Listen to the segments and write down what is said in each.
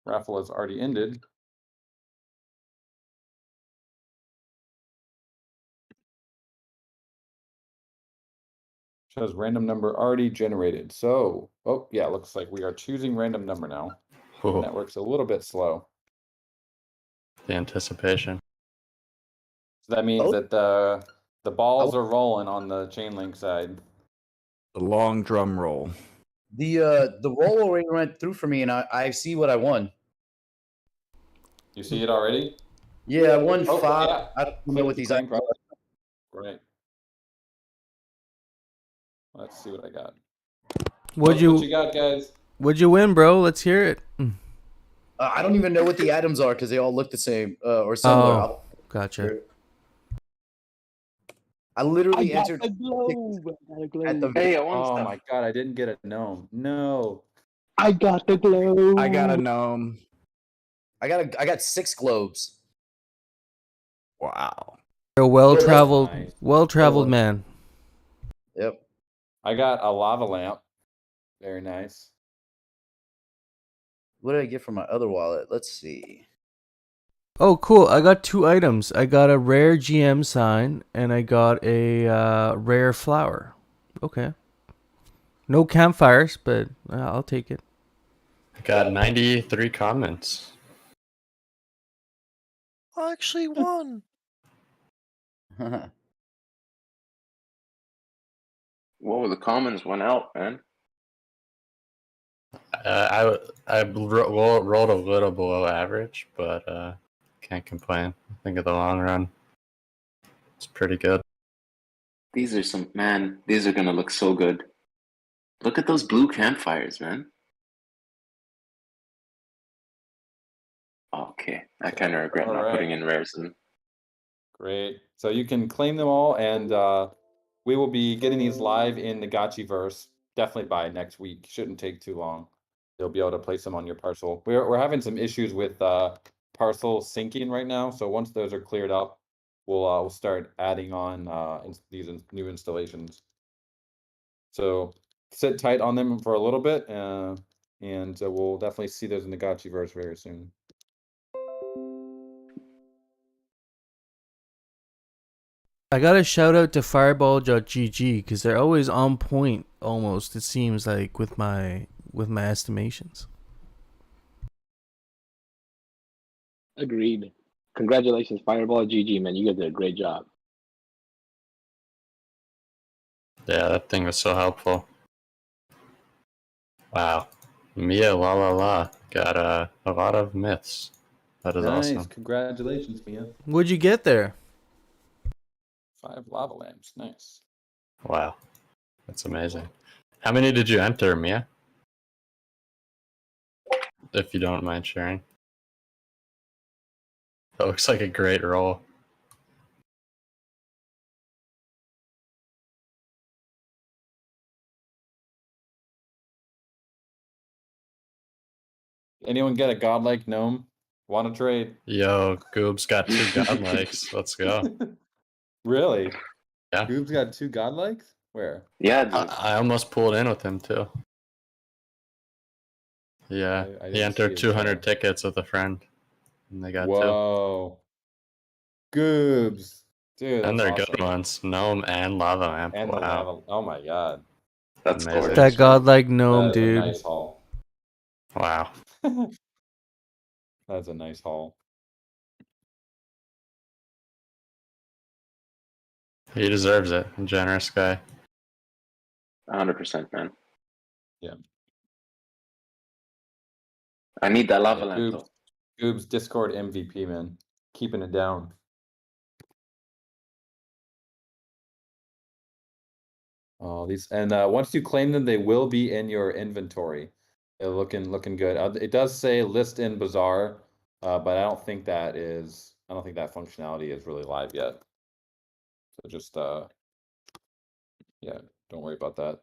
Raffle has already ended. Shows random number already generated. So, oh yeah, looks like we are choosing random number now. Ooh, Network's a little bit slow. the anticipation. So that means Oh. that the balls are rolling on the chain link side. The long drum roll. The roll already went through for me, and I see what I won. You see it already? Yeah, I won Oh, 5. yeah. I don't know Click what the these claim items are. Right. Let's see what I got. What'd What you you got, guys? What'd you win, bro? Let's hear it. I don't even know what the items are because they all look the same or similar. Oh, gotcha. I literally got entered the globe. I got a globe. at the Hey, I won Oh stuff. my god, I didn't get a gnome. No. I got the globe. I got a gnome. I got 6 globes. Wow. You're a well-traveled, Nice. well-traveled man. Yep. I got a lava lamp. Very nice. What did I get from my other wallet? Let's see. Oh, cool. I got 2 items. I got a rare GM sign, and I got a rare flower. Okay. No campfires, but I'll take it. I got 93 comments. I actually won. Whoa, the commons went out, man. I rolled a little below average, but can't complain. I think in the long run, it's pretty good. These are some, man, these are gonna look so good. Look at those blue campfires, man. Okay, I kind of regret not putting in rares in. Great. So you can claim them all, and we will be getting these live in the Gotchiverse definitely by next week. Shouldn't take too long. You'll be able to place them on your parcel. We're having some issues with parcel syncing right now, so once those are cleared up, we'll start adding on these new installations. So sit tight on them for a little bit, and we'll definitely see those in the Gotchiverse very soon. I got a shout out to fireball.gg because they're always on point almost, it seems like, with my estimations. Agreed. Congratulations, Fireball GG, man. You guys did a great job. Yeah, that thing was so helpful. Wow. Mia la la la got a lot of myths. That is Nice. awesome. Congratulations, Mia. What'd you get there? 5 lava lamps. Nice. Wow. That's amazing. How many did you enter, Mia? If you don't mind sharing. That looks like a great roll. Anyone get a godlike gnome? Want to trade? Yo, Goob's got 2 godlikes. Let's go. Really? Yeah. Goob's got 2 godlikes? Where? Yeah, dude. I almost pulled in with him too. Yeah, I he didn't entered see it, 200 tickets with a friend, and they got 2. Whoa. Goobs. Dude, And that's they're awesome. good ones. Gnome and lava lamp. And the Wow. lava. Oh my god. That's Amazing. gorgeous. That godlike gnome, That is a dude. nice haul. Wow. That's a nice haul. He deserves it. A generous guy. 100%, man. Yeah. I need that lava Yeah, lamp, though. Goob's Discord MVP, man. Keeping it down. Oh, these, and once you claim them, they will be in your inventory. They're looking good. It does say list in bazaar, but I don't think that functionality is really live yet. So just yeah, don't worry about that.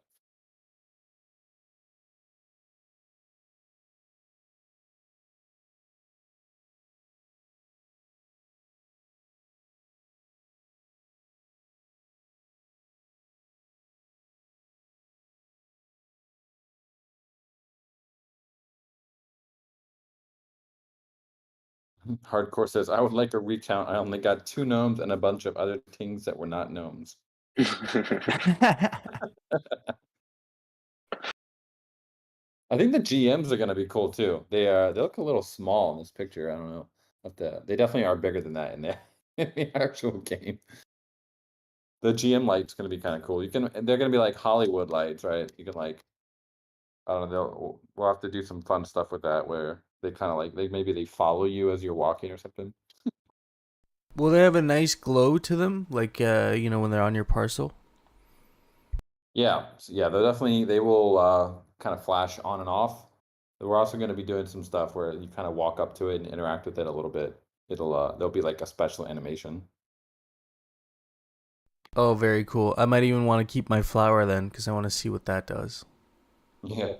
Hardcore says, I would like a recount. I only got 2 gnomes and a bunch of other things that were not gnomes. I think the GMs are gonna be cool too. They look a little small in this picture. I don't know. But they definitely are bigger than that in the in the actual game. The GM light's gonna be kind of cool. They're gonna be like Hollywood lights, right? You can like, I don't know. We'll have to do some fun stuff with that where they kind of like maybe they follow you as you're walking or something. Will they have a nice glow to them, like when they're on your parcel? Yeah, yeah, they will kind of flash on and off. But we're also going to be doing some stuff where you kind of walk up to it and interact with it a little bit. There'll be like a special animation. Oh, very cool. I might even want to keep my flower then, because I want to see what that does. Yeah.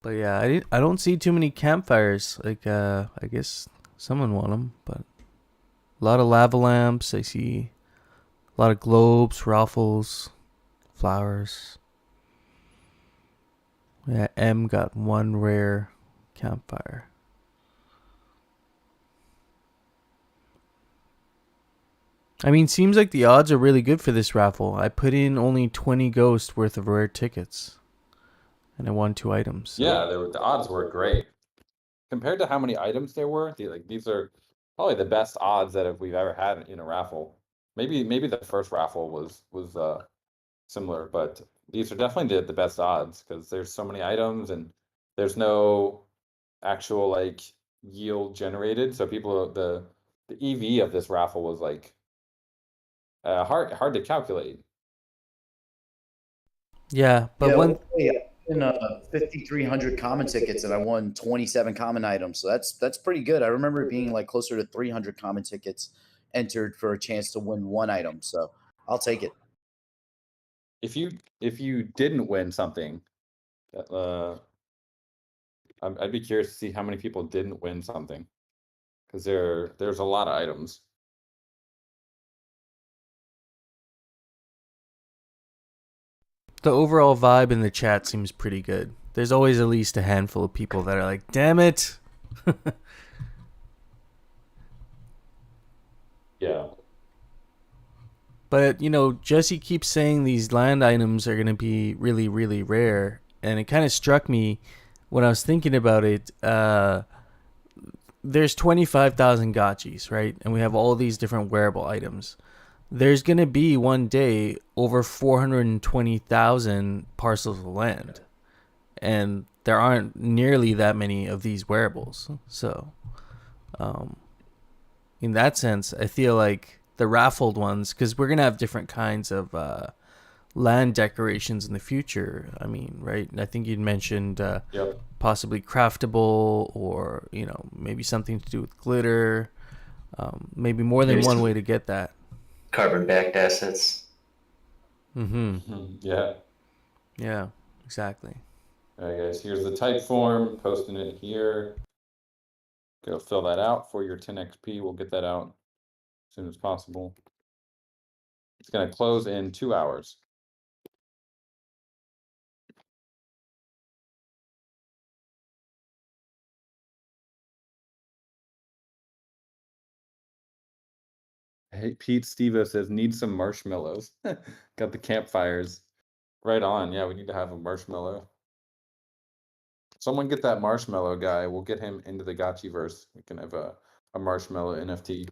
But yeah, I don't see too many campfires. Like I guess someone want them, but a lot of lava lamps. I see a lot of globes, raffles, flowers. Yeah, M got 1 rare campfire. I mean, seems like the odds are really good for this raffle. I put in only 20 ghost worth of rare tickets, and I won 2 items. So. Yeah, the odds were great compared to how many items there were. These are probably the best odds that we've ever had in a raffle. Maybe the first raffle was similar, but these are definitely the best odds because there's so many items and there's no actual like yield generated. So the EV of this raffle was like hard to calculate. Yeah, but in 5,300 common tickets and I won 27 common items. So that's pretty good. I remember it being like closer to 300 common tickets entered for a chance to win 1 item. So I'll take it. If you didn't win something, I'd be curious to see how many people didn't win something, because there's a lot of items. the overall vibe in the chat seems pretty good. There's always at least a handful of people that are like, damn it. Yeah. But, Jesse keeps saying these land items are going to be really, really rare. And it kind of struck me when I was thinking about it. There's 25,000 gotchis, right? And we have all these different wearable items. There's going to be one day over 420,000 parcels of land. And there aren't nearly that many of these wearables. So, in that sense, I feel like the raffled ones, because we're going to have different kinds of land decorations in the future. I mean, right? I think you'd mentioned Yep. possibly craftable or, maybe something to do with glitter. Maybe more than There's one some- way to get that. Carbon-backed assets. Mm-hmm. Yeah. Yeah, exactly. All right, guys. Here's the type form. Posting it here. Go fill that out for your 10 XP. We'll get that out as soon as possible. It's going to close in 2 hours. Hey, Pete Stevo says, need some marshmallows. Got the campfires. Right on. Yeah, we need to have a marshmallow. Someone get that marshmallow guy. We'll get him into the Gotchiverse. We can have a marshmallow NFT.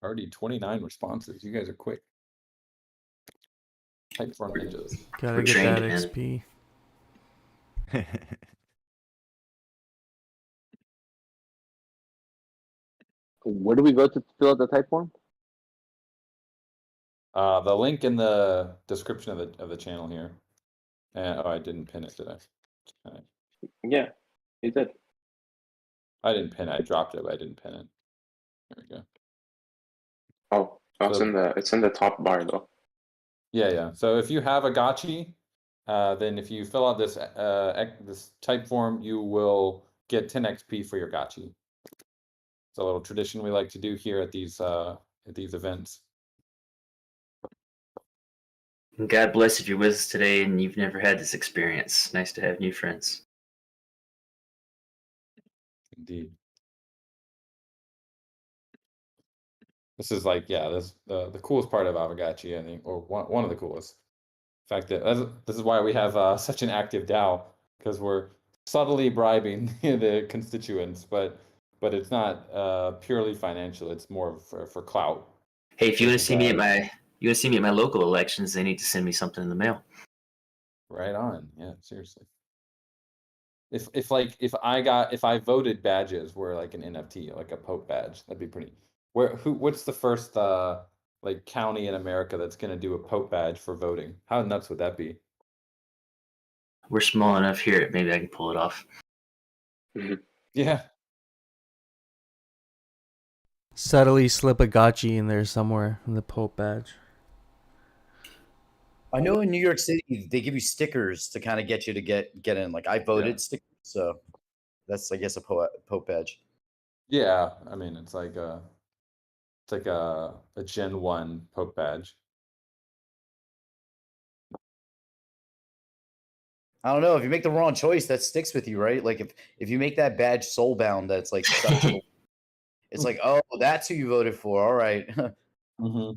Already 29 responses. You guys are quick. Type form ninjas. Gotta We're get that trained, man. XP. Where do we go to fill out the type form? The link in the description of the channel here. And I didn't pin it, did I? Yeah, you did. I didn't pin it. I dropped it, but I didn't pin it. There we go. Oh, it's So- it's in the top bar though. Yeah. So if you have a gotchi, then if you fill out this this type form, you will get 10 XP for your gotchi. It's a little tradition we like to do here at these events. And God bless if you're with us today and you've never had this experience. Nice to have new friends. Indeed. This is like, yeah, this the coolest part of Aavegotchi, I think, or one of the coolest. In fact, this is why we have such an active DAO, because we're subtly bribing the constituents, but it's not purely financial. It's more for clout. Hey, if you want to versus, see me at my local elections, they need to send me something in the mail. Right on. Yeah, seriously. If I voted badges were like an NFT, like a Pope badge, that'd be pretty. What's the first like county in America that's gonna do a Pope badge for voting? How nuts would that be? We're small enough here, maybe I can pull it off. Yeah. Subtly slip a gotchi in there somewhere in the Pope badge. I know in New York City they give you stickers to kind of get you to get in. Like I voted stickers, so that's I guess a Pope badge. Yeah, I mean it's like a Gen 1 Pope badge. I don't know if you make the wrong choice, that sticks with you, right? Like if you make that badge soulbound, that's like stuck to the, it's like, oh, that's who you voted for. All right. Mm-hmm.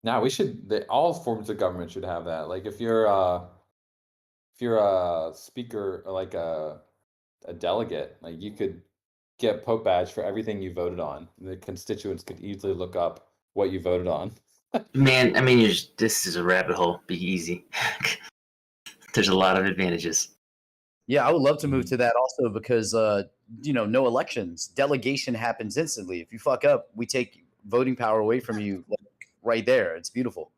Now all forms of government should have that. Like if you're a speaker or like a delegate, like you could get Pope badge for everything you voted on. The constituents could easily look up what you voted on. Man, I mean, this is a rabbit hole. Be easy. There's a lot of advantages. Yeah, I would love to move to that also because no elections. Delegation happens instantly. If you fuck up, we take voting power away from you like, right there. It's beautiful.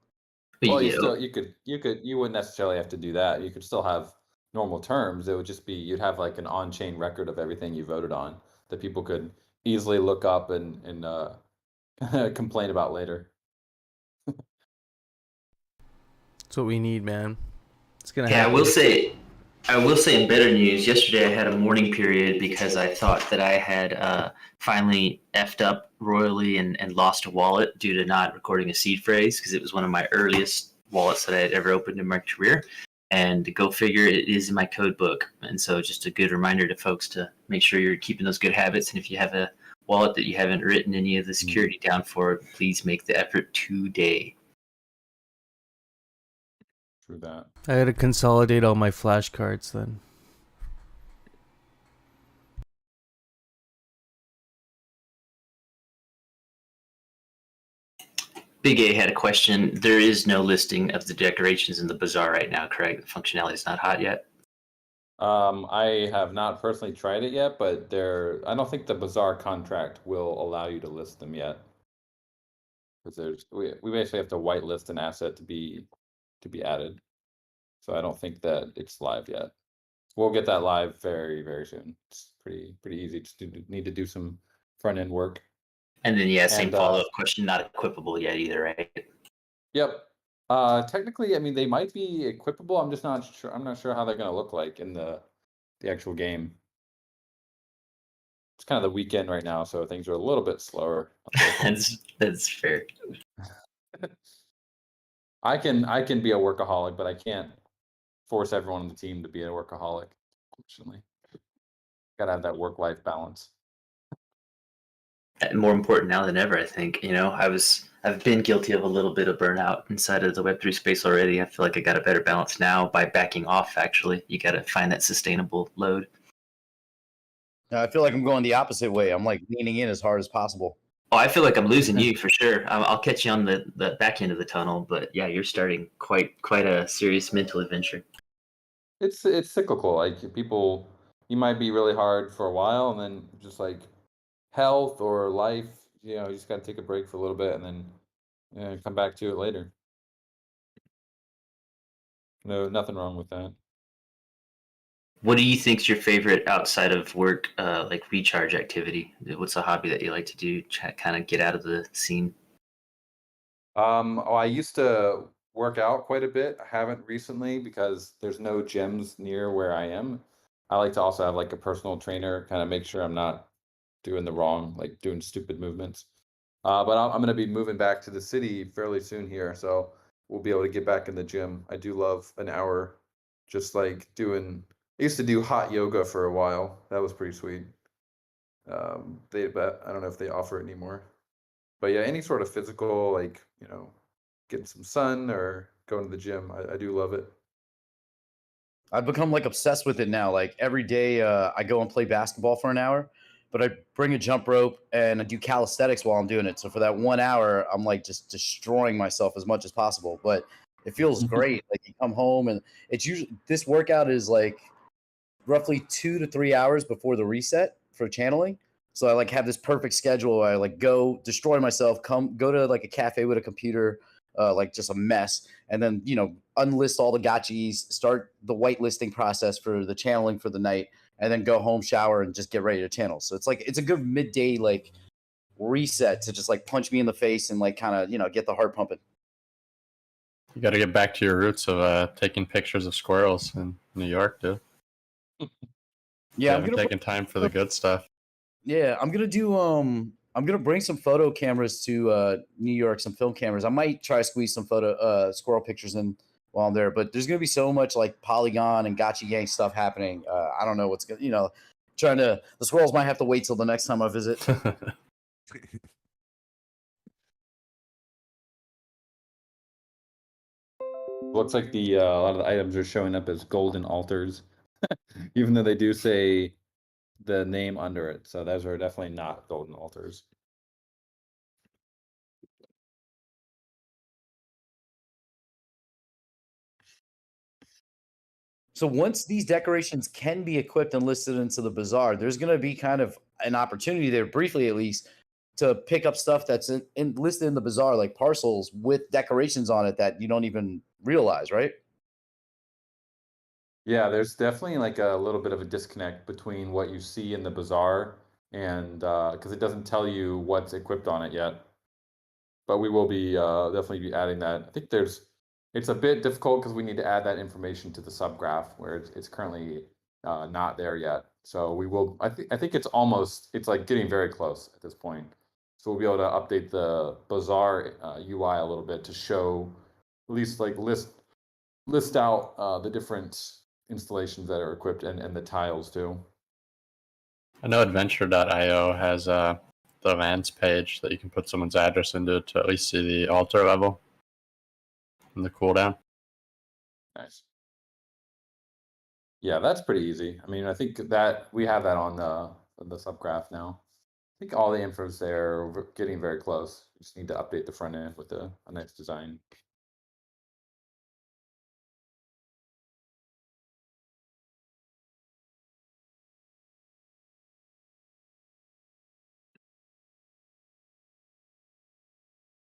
Well, you wouldn't necessarily have to do that. You could still have normal terms. It would just be you'd have like an on-chain record of everything you voted on that people could easily look up and complain about later. That's what we need, man. It's gonna Yeah, happen. I will say in better news, yesterday I had a mourning period because I thought that I had finally effed up royally and lost a wallet due to not recording a seed phrase because it was one of my earliest wallets that I had ever opened in my career. And to go figure, it is in my code book. And so just a good reminder to folks to make sure you're keeping those good habits. And if you have a wallet that you haven't written any of the security down for, please make the effort today. True that. I had to consolidate all my flashcards then. Big A had a question. There is no listing of the decorations in the bazaar right now, correct? The functionality is not hot yet. I have not personally tried it yet, but I don't think the bazaar contract will allow you to list them yet. Because we basically have to whitelist an asset to be added. So I don't think that it's live yet. We'll get that live very, very soon. It's pretty easy. Just need to do some front end work. And then same follow-up question, not equipable yet either, right? Yep. Technically, I mean they might be equipable. I'm just not sure. I'm not sure how they're gonna look like in the actual game. It's kind of the weekend right now, so things are a little bit slower. That's fair. I can be a workaholic, but I can't force everyone on the team to be a workaholic. Unfortunately, gotta have that work-life balance. More important now than ever, I think. I've been guilty of a little bit of burnout inside of the Web3 space already. I feel like I got a better balance now by backing off. Actually, you got to find that sustainable load. I feel like I'm going the opposite way. I'm like leaning in as hard as possible. Oh, I feel like I'm losing you for sure. I'll catch you on the back end of the tunnel, but yeah, you're starting quite a serious mental adventure. It's cyclical. Like people, you might be really hard for a while, and then just like health or life, you just got to take a break for a little bit, and then come back to it later. No, nothing wrong with that. What do you think's your favorite outside of work, like recharge activity? What's a hobby that you like to do, kind of get out of the scene? I used to work out quite a bit. I haven't recently because there's no gyms near where I am. I like to also have like a personal trainer, kind of make sure I'm not doing the wrong, like doing stupid movements. But I'm going to be moving back to the city fairly soon here, so we'll be able to get back in the gym. I do love an hour, just like doing. I used to do hot yoga for a while. That was pretty sweet. But I don't know if they offer it anymore. But yeah, any sort of physical, like getting some sun or going to the gym, I do love it. I've become like obsessed with it now. Like every day, I go and play basketball for an hour, but I bring a jump rope and I do calisthenics while I'm doing it. So for that 1 hour, I'm like just destroying myself as much as possible. But it feels great. Like you come home and it's usually this workout is like roughly 2 to 3 hours before the reset for channeling. So I like have this perfect schedule where I like go destroy myself, go to like a cafe with a computer, like just a mess, and then unlist all the gotchis, start the whitelisting process for the channeling for the night, and then go home, shower, and just get ready to channel. So it's a good midday like reset to just like punch me in the face and like kind of get the heart pumping. You got to get back to your roots of taking pictures of squirrels in New York, dude. Yeah, I'm taking time for the good stuff. Yeah, I'm gonna bring some photo cameras to New York, some film cameras. I might try to squeeze some squirrel pictures in while I'm there, but there's gonna be so much like Polygon and Gotcha Gang stuff happening. I don't know what's gonna the squirrels might have to wait till the next time I visit. Looks like a lot of the items are showing up as golden altars, even though they do say the name under it. So those are definitely not golden altars. So once these decorations can be equipped and listed into the bazaar, there's going to be kind of an opportunity there, briefly at least, to pick up stuff that's listed in the bazaar, like parcels with decorations on it that you don't even realize, right? Yeah, there's definitely like a little bit of a disconnect between what you see in the bazaar and because it doesn't tell you what's equipped on it yet. But we will be definitely be adding that. I think it's a bit difficult because we need to add that information to the subgraph where it's currently not there yet. So we will. I think it's like getting very close at this point. So we'll be able to update the bazaar UI a little bit to show at least like list out the different installations that are equipped and the tiles too. I know adventure.io has the lands page that you can put someone's address into to at least see the altar level and the cooldown. Nice. Yeah, that's pretty easy. I mean, I think that we have that on the subgraph now. I think all the info's there. We're getting very close. We just need to update the front end with a nice design.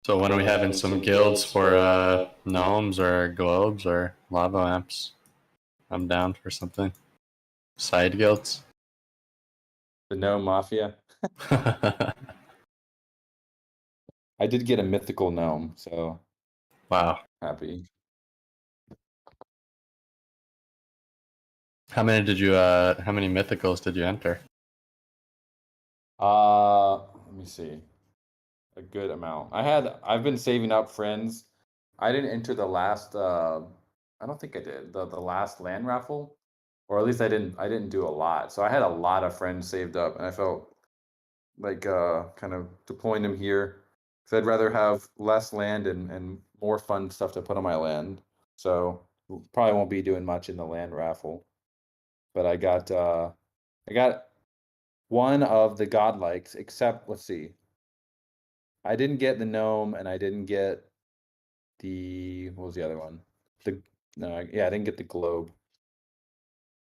So when are we having some guilds for gnomes or globes or lava lamps? I'm down for something. Side guilds. The gnome mafia. I did get a mythical gnome, so Wow. happy. How many mythicals did you enter? Let me see. A good amount. I've been saving up friends. I didn't enter the last I don't think I did. The last land raffle. Or at least I didn't do a lot. So I had a lot of friends saved up and I felt like kind of deploying them here. Because I'd rather have less land and more fun stuff to put on my land. So probably won't be doing much in the land raffle. But I got one of the godlikes, except let's see. I didn't get the gnome and I didn't get what was the other one? I didn't get the globe.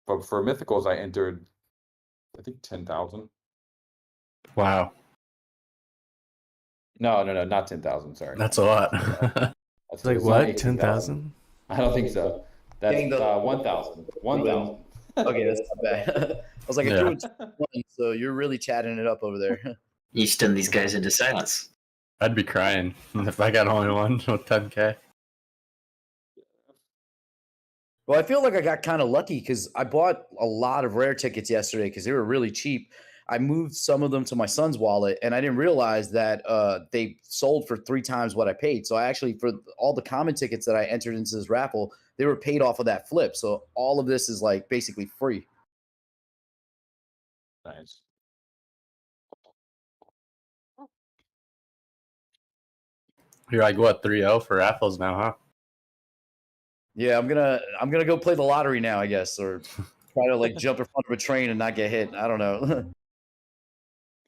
But for mythicals I entered I think 10,000. Wow. No, not 10,000, sorry. That's a lot. That's Like it's not what? 18,000. 10,000? I don't think so. That's Dang, 1,000. 1,000. Okay, that's not bad. I was like, I threw it to 1, so you're really chatting it up over there. You stun these guys into silence. I'd be crying if I got only one with 10K. Well, I feel like I got kind of lucky because I bought a lot of rare tickets yesterday because they were really cheap. I moved some of them to my son's wallet, and I didn't realize that they sold for 3 times what I paid. So I actually, for all the common tickets that I entered into this raffle, they were paid off of that flip. So all of this is like basically free. Nice. You're like what 3-0 for raffles now, huh? Yeah, I'm gonna go play the lottery now, I guess, or try to like jump in front of a train and not get hit. I don't know.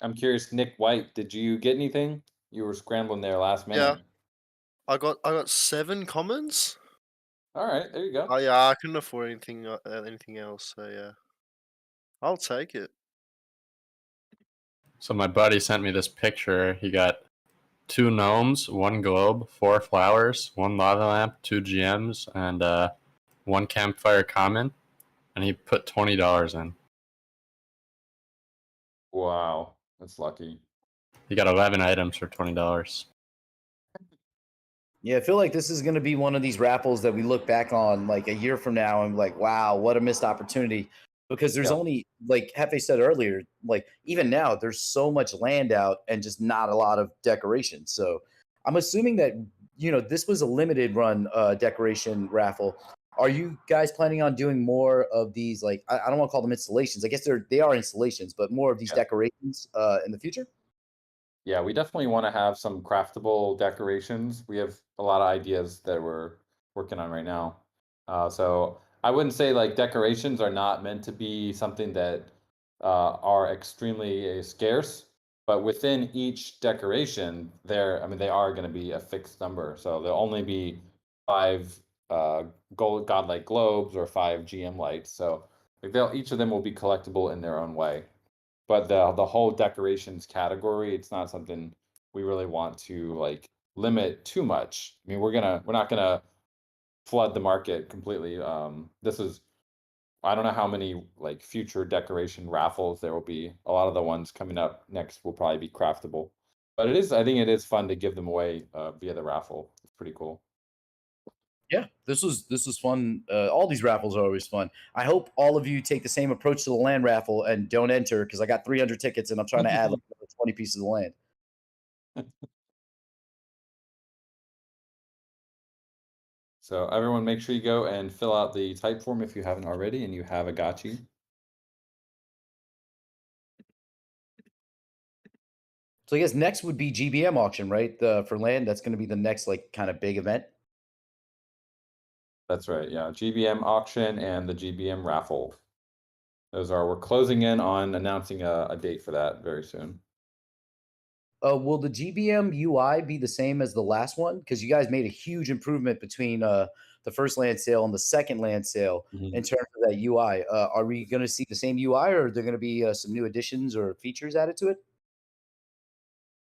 I'm curious, Nick White, did you get anything? You were scrambling there last minute. Yeah. I got 7 commons. All right, there you go. Oh yeah, I couldn't afford anything else, so yeah. I'll take it. So my buddy sent me this picture. He got 2 gnomes, 1 globe, 4 flowers, 1 lava lamp, 2 GMs, and 1 campfire common, and he put $20 in. Wow, that's lucky. He got 11 items for $20. Yeah, I feel like this is going to be one of these raffles that we look back on like a year from now and like, wow, what a missed opportunity. Because there's only, like Hefe said earlier, like even now, there's so much land out and just not a lot of decoration. So I'm assuming that, this was a limited run decoration raffle. Are you guys planning on doing more of these? Like, I don't want to call them installations. I guess they are installations, but more of these decorations in the future? Yeah, we definitely want to have some craftable decorations. We have a lot of ideas that we're working on right now. So I wouldn't say like decorations are not meant to be something that are extremely scarce, but within each decoration, they are going to be a fixed number. So there'll only be 5 godlike globes or 5 GM lights. So like each of them will be collectible in their own way. But the whole decorations category, it's not something we really want to like limit too much. I mean, we're not gonna flood the market completely. I don't know how many like future decoration raffles there will be. A lot of the ones coming up next will probably be craftable. But I think it is fun to give them away via the raffle. It's pretty cool. Yeah, this was fun. All these raffles are always fun. I hope all of you take the same approach to the land raffle and don't enter because I got 300 tickets and I'm trying to add like 20 pieces of land. So everyone, make sure you go and fill out the type form if you haven't already, and you have Aavegotchi. So I guess next would be GBM auction, right? For land, that's going to be the next like kind of big event. That's right. Yeah, GBM auction and the GBM raffle. We're closing in on announcing a date for that very soon. Will the GBM UI be the same as the last one? Because you guys made a huge improvement between the first land sale and the second land sale in terms of that UI. Are we going to see the same UI, or are there going to be some new additions or features added to it?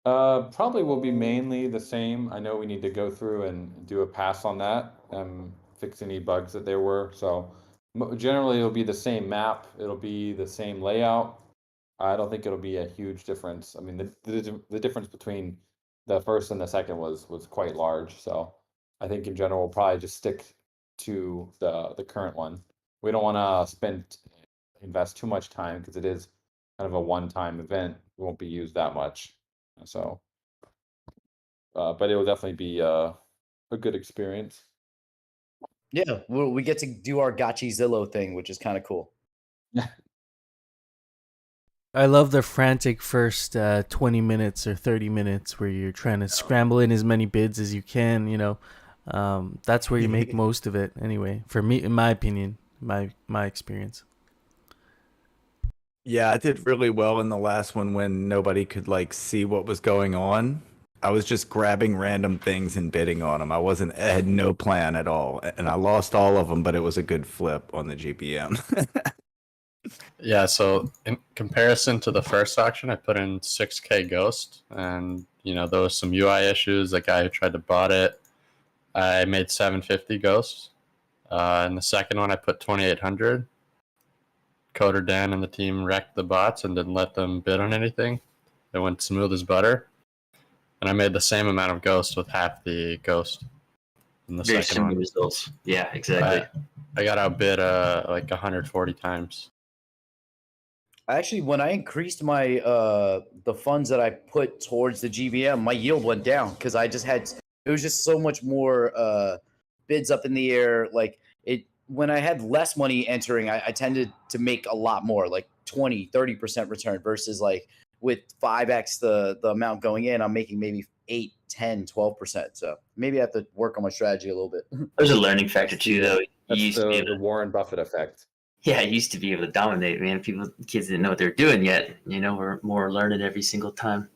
Probably will be mainly the same. I know we need to go through and do a pass on that, fix any bugs that there were. So generally it'll be the same map. It'll be the same layout. I don't think it'll be a huge difference. I mean, the difference between the first and the second was quite large. So I think in general we'll probably just stick to the current one. We don't want to invest too much time because it is kind of a one-time event. It won't be used that much. So, but it will definitely be a good experience. Yeah, we get to do our Gotchi Zillow thing, which is kind of cool. Yeah. I love the frantic first 20 minutes or 30 minutes where you're trying to scramble in as many bids as you can, that's where you make most of it anyway, for me, in my opinion, my experience. Yeah, I did really well in the last one when nobody could like see what was going on. I was just grabbing random things and bidding on them. I had no plan at all, and I lost all of them, but it was a good flip on the GBM. Yeah, so in comparison to the first auction, I put in 6K Ghost, and there was some UI issues. The guy who tried to bot it, I made 750 Ghost. In the second one, I put 2,800. Coder Dan and the team wrecked the bots and didn't let them bid on anything. It went smooth as butter. And I made the same amount of Ghost with half the Ghost in the Very second similar one. results. Yeah, exactly. I got outbid like 140 times. Actually, when I increased my the funds that I put towards the GVM, my yield went down because I just had it was just so much more bids up in the air. Like it when I had less money entering, I tended to make a lot more, like 20-30% return versus like with 5x the amount going in, I'm making maybe 8, 10, 12%. So maybe I have to work on my strategy a little bit. There's a learning factor too, though. You That's used to be able the to, Warren Buffett effect. yeah, I used to be able to dominate, man. Kids didn't know what they were doing yet. You know, we're more learning every single time.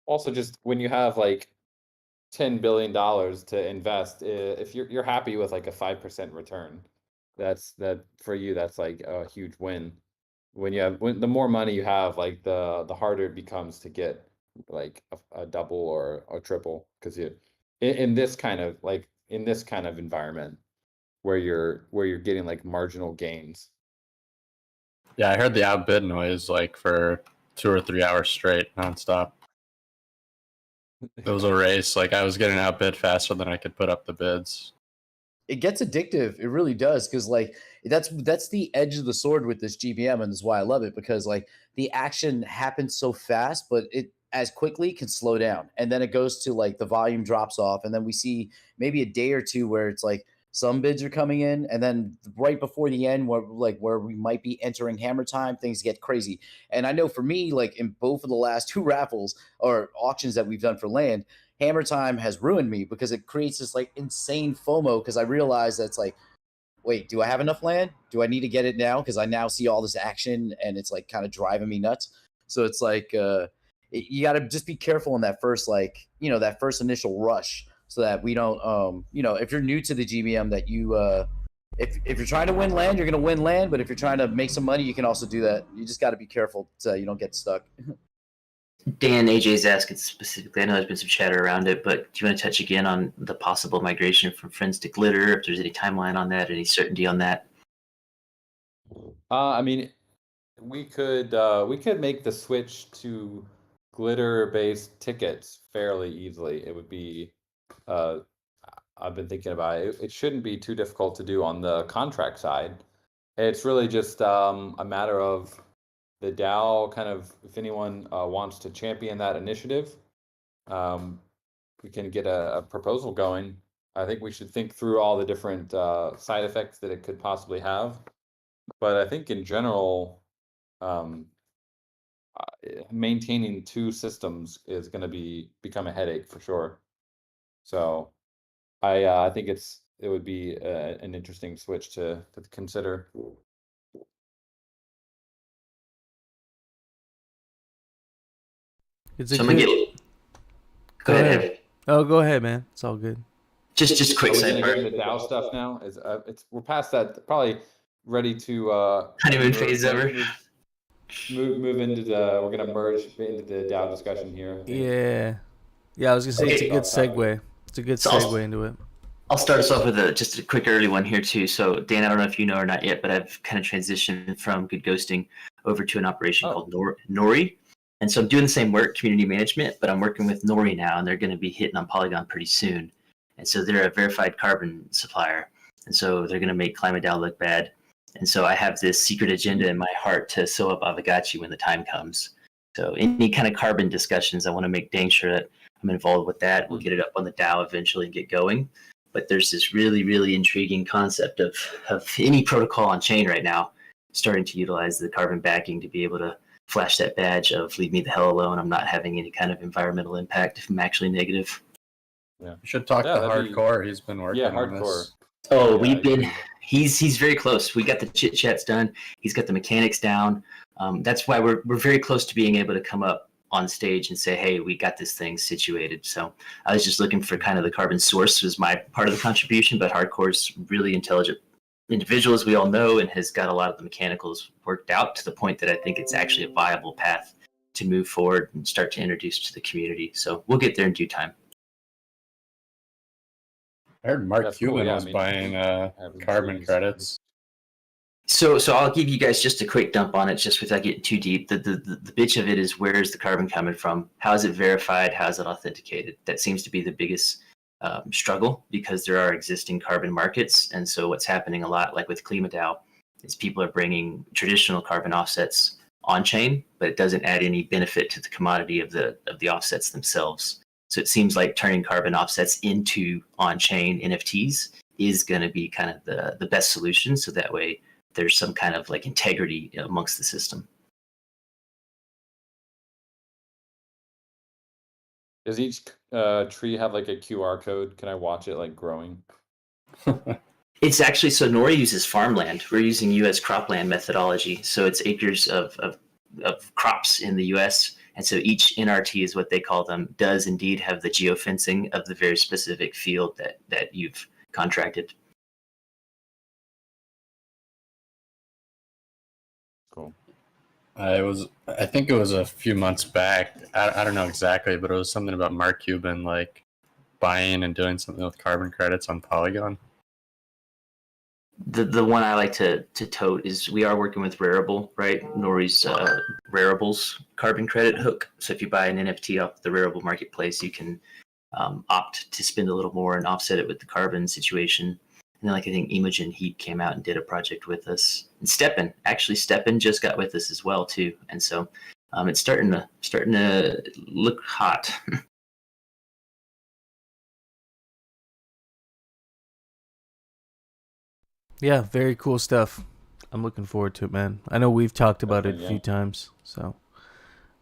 Also, just when you have like $10 billion to invest, if you're happy with like a 5% return, that for you, that's like a huge win. When the more money you have, like the harder it becomes to get like a double in this kind of environment where you're getting like marginal gains. Yeah, I heard the outbid noise like for 2 or 3 hours straight, nonstop. It was a race. Like I was getting outbid faster than I could put up the bids. It gets addictive. It really does, because like that's the edge of the sword with this GBM, and that's why I love it, because like the action happens so fast, but it as quickly can slow down, and then it goes to like the volume drops off, and then we see maybe a day or two where it's like some bids are coming in, and then right before the end where we might be entering hammer time, things get crazy. And I know for me, like in both of the last 2 raffles or auctions that we've done for land, hammer time has ruined me because it creates this like insane FOMO, because I realize that's like, wait, do I have enough land? Do I need to get it now? Because I now see all this action and it's like kind of driving me nuts. So it's like you got to just be careful in that first, like, that first initial rush, so that we don't if you're new to the GBM, that you if you're trying to win land, you're going to win land, but if you're trying to make some money, you can also do that. You just got to be careful so you don't get stuck. Dan, AJ's asking specifically, I know there's been some chatter around it, but do you want to touch again on the possible migration from Friends to Glitter, if there's any timeline on that, any certainty on that? I mean, we could make the switch to glitter-based tickets fairly easily. It would be I've been thinking about it. It shouldn't be too difficult to do on the contract side. It's really just a matter of the DAO kind of, if anyone wants to champion that initiative, we can get a proposal going. I think we should think through all the different side effects that it could possibly have. But I think in general, maintaining 2 systems is going to become a headache for sure. So I think it would be an interesting switch to consider. It's a Someone good. get. Go ahead. Evan. Oh, go ahead, man. It's all good. Just quick Are we gonna sidebar. get into DAO stuff now? We're past that. Probably ready to Honeymoon phase over. Move into the. We're gonna merge into the DAO discussion here. Yeah. I was gonna say it's a good segue. It's a good segue into it. I'll start us off with just a quick early one here too. So Dan, I don't know if you know or not yet, but I've kind of transitioned from Good Ghosting over to an operation called Nori. And so I'm doing the same work, community management, but I'm working with Nori now, and they're going to be hitting on Polygon pretty soon. And so they're a verified carbon supplier. And so they're going to make Climate DAO look bad. And so I have this secret agenda in my heart to sew up Aavegotchi when the time comes. So any kind of carbon discussions, I want to make dang sure that I'm involved with that. We'll get it up on the DAO eventually and get going. But there's this really, really intriguing concept of any protocol on chain right now starting to utilize the carbon backing to be able to flash that badge of leave me the hell alone. I'm not having any kind of environmental impact if I'm actually negative. Yeah. You should talk to Hardcore. He's been working on Hardcore. this. Oh, we've been he's very close. We got the chit chats done. He's got the mechanics down. That's why we're very close to being able to come up on stage and say, hey, we got this thing situated. So I was just looking for kind of the carbon source was my part of the contribution, but Hardcore's really intelligent individual, as we all know, and has got a lot of the mechanicals worked out to the point that I think it's actually a viable path to move forward and start to introduce to the community. So we'll get there in due time. I heard Mark Cuban was buying carbon credits. So I'll give you guys just a quick dump on it, just without getting too deep. The bitch of it is, where is the carbon coming from? How is it verified? How is it authenticated? That seems to be the biggest struggle because there are existing carbon markets. And so what's happening a lot, like with KlimaDAO, is people are bringing traditional carbon offsets on chain, but it doesn't add any benefit to the commodity of the offsets themselves. So it seems like turning carbon offsets into on-chain NFTs is going to be kind of the best solution. So that way there's some kind of like integrity amongst the system. Does each tree have like a QR code? Can I watch it like growing? It's actually, so Nori uses farmland. We're using U.S. cropland methodology. So it's acres of crops in the U.S. And so each NRT is what they call them, does indeed have the geofencing of the very specific field that you've contracted. Cool. I think it was a few months back. I don't know exactly, but it was something about Mark Cuban like buying and doing something with carbon credits on Polygon. The one I like to tote is we are working with Rarible, right? Nori's Rarible's carbon credit hook. So if you buy an NFT off the Rarible marketplace, you can opt to spend a little more and offset it with the carbon situation. And then, like, I think Imogen Heat came out and did a project with us. And Steppen just got with us as well too. And so it's starting to look hot. Yeah, very cool stuff. I'm looking forward to it, man. I know we've talked about it a few times, so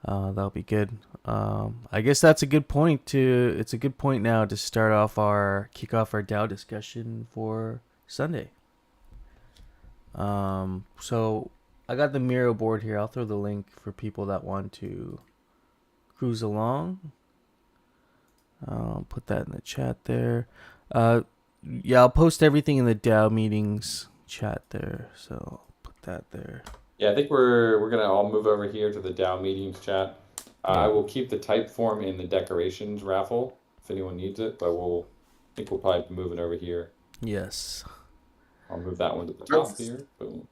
that'll be good. I guess that's a good point it's a good point now to kick off our DAO discussion for Sunday. So I got the Miro board here. I'll throw the link for people that want to cruise along. Put that in the chat there. Yeah, I'll post everything in the DAO meetings chat there. So I'll put that there. Yeah, I think we're gonna all move over here to the DAO meetings chat. I will keep the type form in the decorations raffle if anyone needs it, but I think we'll probably be moving over here. Yes. I'll move that one to the top here. Boom.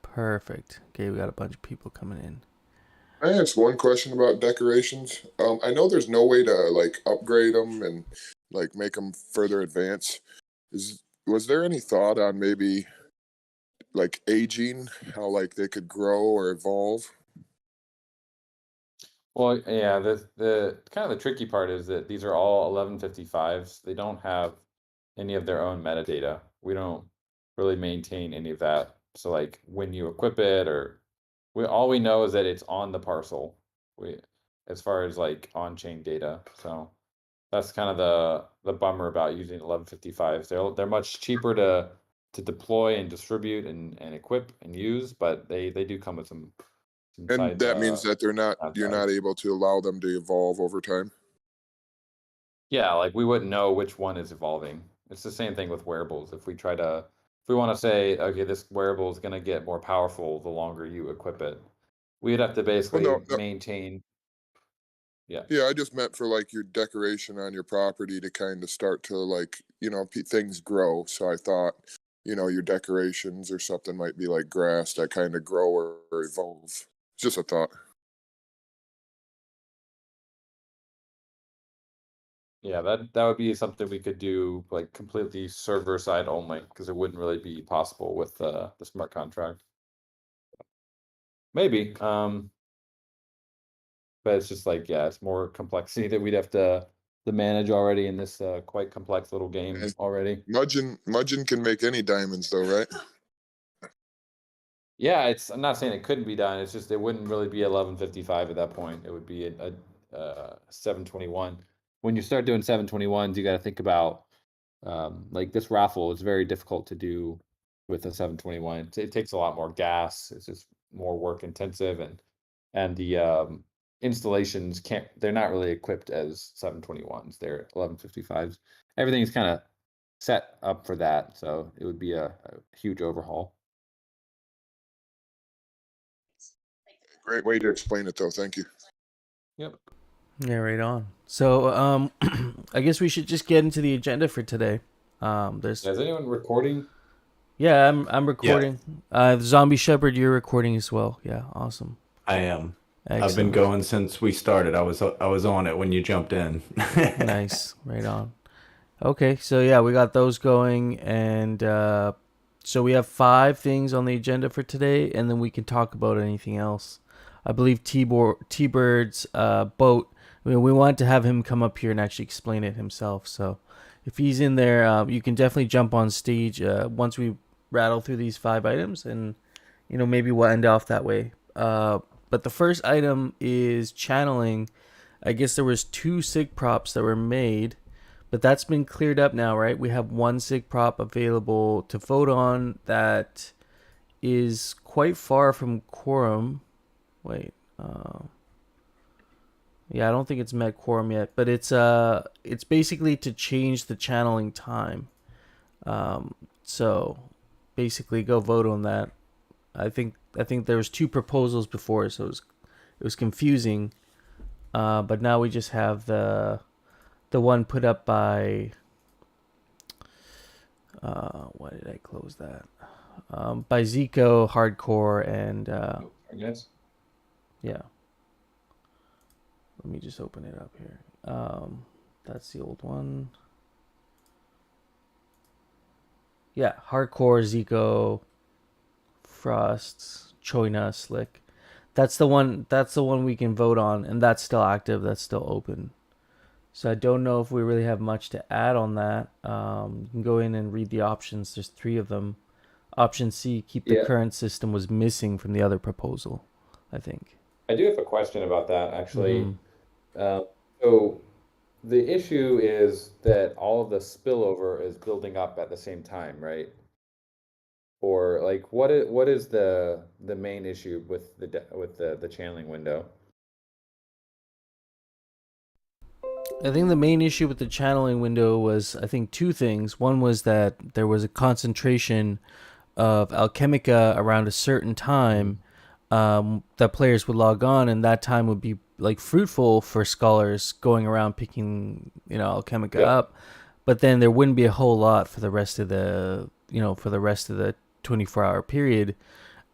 Perfect. Okay, we got a bunch of people coming in. I asked one question about decorations. I know there's no way to like upgrade them and like make them further advance. Was there any thought on maybe like aging, how like they could grow or evolve? Well, yeah, the kind of the tricky part is that these are all 1155s. They don't have any of their own metadata. We don't really maintain any of that. So like when you equip it all we know is that it's on the parcel. As far as like on-chain data. So that's kind of the bummer about using 1155s. They're much cheaper to deploy and distribute and equip and use, but they do come with some And that means that you're not able to allow them to evolve over time. Yeah, like we wouldn't know which one is evolving. It's the same thing with wearables. If we want to say, okay, this wearable is going to get more powerful the longer you equip it, we'd have to basically maintain. Yeah. Yeah, I just meant for like your decoration on your property to kind of start to like, things grow. So I thought, your decorations or something might be like grass that kind of grow or evolve. Just a thought. Yeah, that would be something we could do like completely server side only, because it wouldn't really be possible with the smart contract. Maybe, but it's just like, yeah, it's more complexity that we'd have to manage already in this quite complex little game already. Mudgeon can make any diamonds though, right? Yeah, I'm not saying it couldn't be done. It's just it wouldn't really be 1155 at that point. It would be a 721. When you start doing 721s, you got to think about like this raffle is very difficult to do with a 721. It takes a lot more gas. It's just more work intensive, and the installations they're not really equipped as 721s. They're 1155s. Everything's kind of set up for that, so it would be a huge overhaul. Great way to explain it though. Thank you. Yep. Yeah, right on. So, I guess we should just get into the agenda for today. Is anyone recording? Yeah, I'm recording. Zombie Shepherd, you're recording as well. Yeah, awesome. I am. I've been Excellent. going since we started. I was on it when you jumped in. Nice. Right on. Okay, so yeah, we got those going, and so we have 5 things on the agenda for today, and then we can talk about anything else. I believe T-Bird's boat. I mean, we want to have him come up here and actually explain it himself. So if he's in there, you can definitely jump on stage once we rattle through these 5 items, and maybe we'll end off that way. But the first item is channeling. I guess there was 2 sig props that were made, but that's been cleared up now, right? We have 1 sig prop available to vote on that is quite far from quorum. Wait, yeah, I don't think it's met quorum yet, but it's basically to change the channeling time. So basically, go vote on that. I think there was 2 proposals before, so it was confusing. But now we just have the one put up by why did I close that? By Zico, Hardcore, and Yes. yeah. Let me just open it up here. That's the old one. Yeah, Hardcore, Zico, Frost, Choina, Slick. That's the one we can vote on, and that's still active, that's still open. So I don't know if we really have much to add on that. You can go in and read the options. There's 3 of them. Option C, keep the Yeah. current system, was missing from the other proposal, I think. I do have a question about that, actually. Mhm. So the issue is that all of the spillover is building up at the same time, right? Or like, what is the main issue with the channeling window? I think the main issue with the channeling window was, I think, 2 things. One was that there was a concentration of Alchemica around a certain time that players would log on, and that time would be like fruitful for scholars going around picking Alchemica Yeah. up, but then there wouldn't be a whole lot for the rest of the 24-hour period.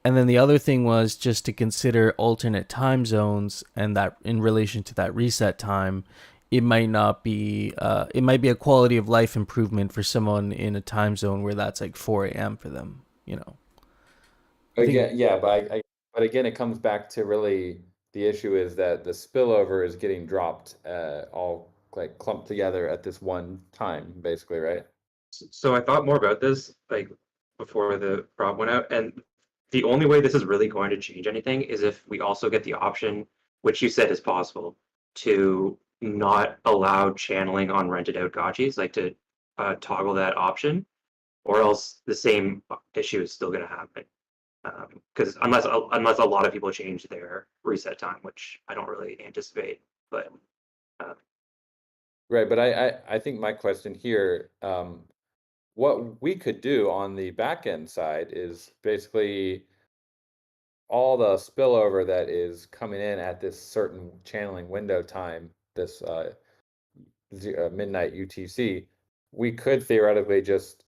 And then the other thing was just to consider alternate time zones, and that in relation to that reset time, it might not be it might be a quality of life improvement for someone in a time zone where that's like 4 a.m. for them. I think- Again, yeah, but again, it comes back to really the issue is that the spillover is getting dropped, all like clumped together at this one time, basically, right? So I thought more about this like before the prop went out, and the only way this is really going to change anything is if we also get the option, which you said is possible, to not allow channeling on rented out gotchis, like to toggle that option, or else the same issue is still going to happen. Because unless a lot of people change their reset time, which I don't really anticipate, but Right, but I think my question here, what we could do on the back end side is basically all the spillover that is coming in at this certain channeling window time, this midnight UTC, we could theoretically just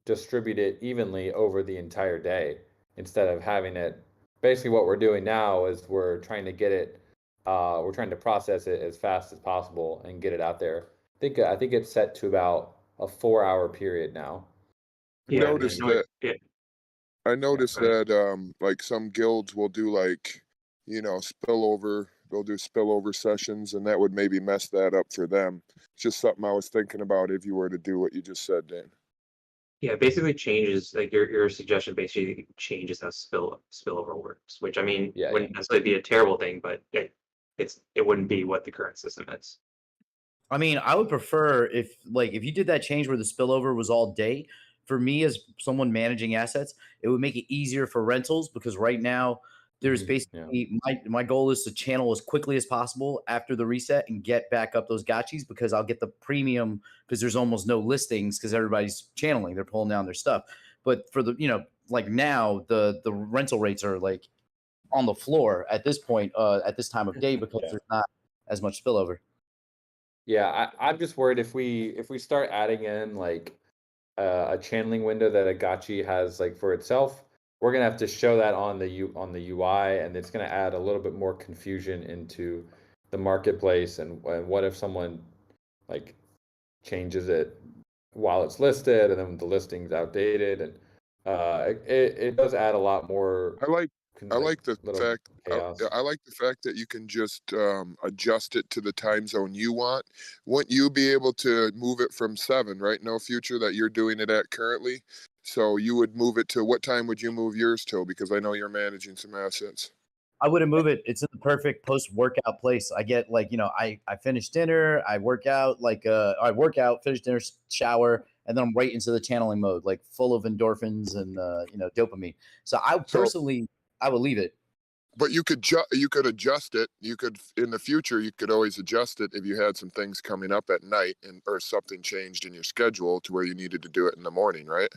distribute it evenly over the entire day instead of having it. Basically, what we're doing now is we're trying to get it, we're trying to process it as fast as possible and get it out there. I think it's set to about a 4-hour period now. yeah, Notice no, that yeah, I noticed go ahead. that like some guilds will do like spillover. They'll do spillover sessions, and that would maybe mess that up for them. It's just something I was thinking about if you were to do what you just said, Dan. Yeah, basically changes like your suggestion basically changes how spillover works, which I mean Yeah, wouldn't necessarily be a terrible thing, but it wouldn't be what the current system is. I mean, I would prefer if you did that change where the spillover was all day. For me, as someone managing assets, it would make it easier for rentals because right now there's basically my goal is to channel as quickly as possible after the reset and get back up those gotchis because I'll get the premium because there's almost no listings because everybody's channeling, they're pulling down their stuff. But for the like now the rental rates are like on the floor at this point at this time of day because Yeah. there's not as much spillover. Yeah, I'm just worried if we start adding in like a channeling window that a gotchi has like for itself, we're gonna have to show that on the UI, and it's gonna add a little bit more confusion into the marketplace. And what if someone like changes it while it's listed, and then the listing's outdated, and it does add a lot more. I like the little fact chaos. I like the fact that you can just adjust it to the time zone you want. Wouldn't you be able to move it from 7, right? No future that you're doing it at currently. So you would move it to, what time would you move yours till? Because I know you're managing some assets. I wouldn't move it. It's in the perfect post-workout place. I get like, I finish dinner, I work out, I work out, finish dinner, shower, and then I'm right into the channeling mode, like full of endorphins and dopamine. So I personally, I would leave it. But you could adjust it. You could, in the future, you could always adjust it if you had some things coming up at night or something changed in your schedule to where you needed to do it in the morning, right?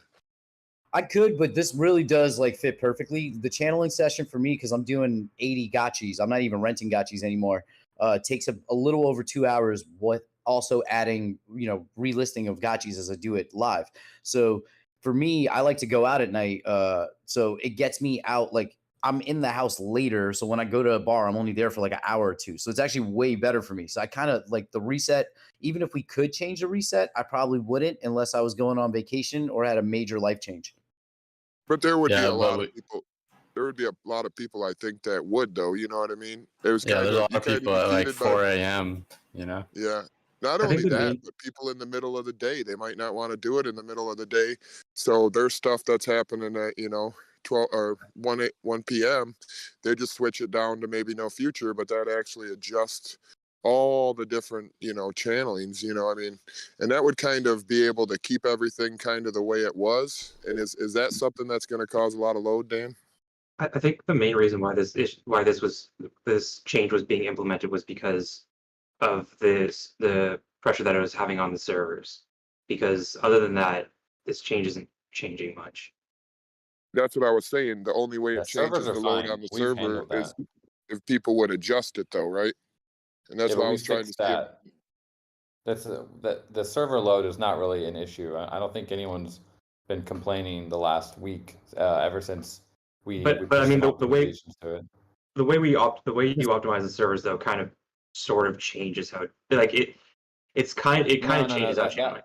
I could, but this really does like fit perfectly. The channeling session for me, because I'm doing 80 gotchis. I'm not even renting gotchis anymore. Takes a little over 2 hours. What also adding, relisting of gotchis as I do it live. So for me, I like to go out at night. So it gets me out. Like I'm in the house later. So when I go to a bar, I'm only there for like an hour or two. So it's actually way better for me. So I kind of like the reset. Even if we could change the reset, I probably wouldn't unless I was going on vacation or had a major life change. But there would be a lot of people. There would be a lot of people, I think, that would, though. You know what I mean? It was there's a lot of people at like 4 a.m. Yeah. Not only that, but people in the middle of the day, they might not want to do it in the middle of the day. So there's stuff that's happening at 12 or 1 p.m. They just switch it down to maybe no future, but that actually adjusts all the different channelings. And that would kind of be able to keep everything kind of the way it was. And is that something that's going to cause a lot of load, Dan? I think the main reason why this change was being implemented was because of the pressure that it was having on the servers. Because other than that, this change isn't changing much. That's what I was saying. The only way it changes the load on the server is if people would adjust it, though, right? And that's what I was trying to say. The server load is not really an issue. I don't think anyone's been complaining the last week ever since we. But I mean the way you optimize the servers though kind of sort of changes how it kind of changes how channeling.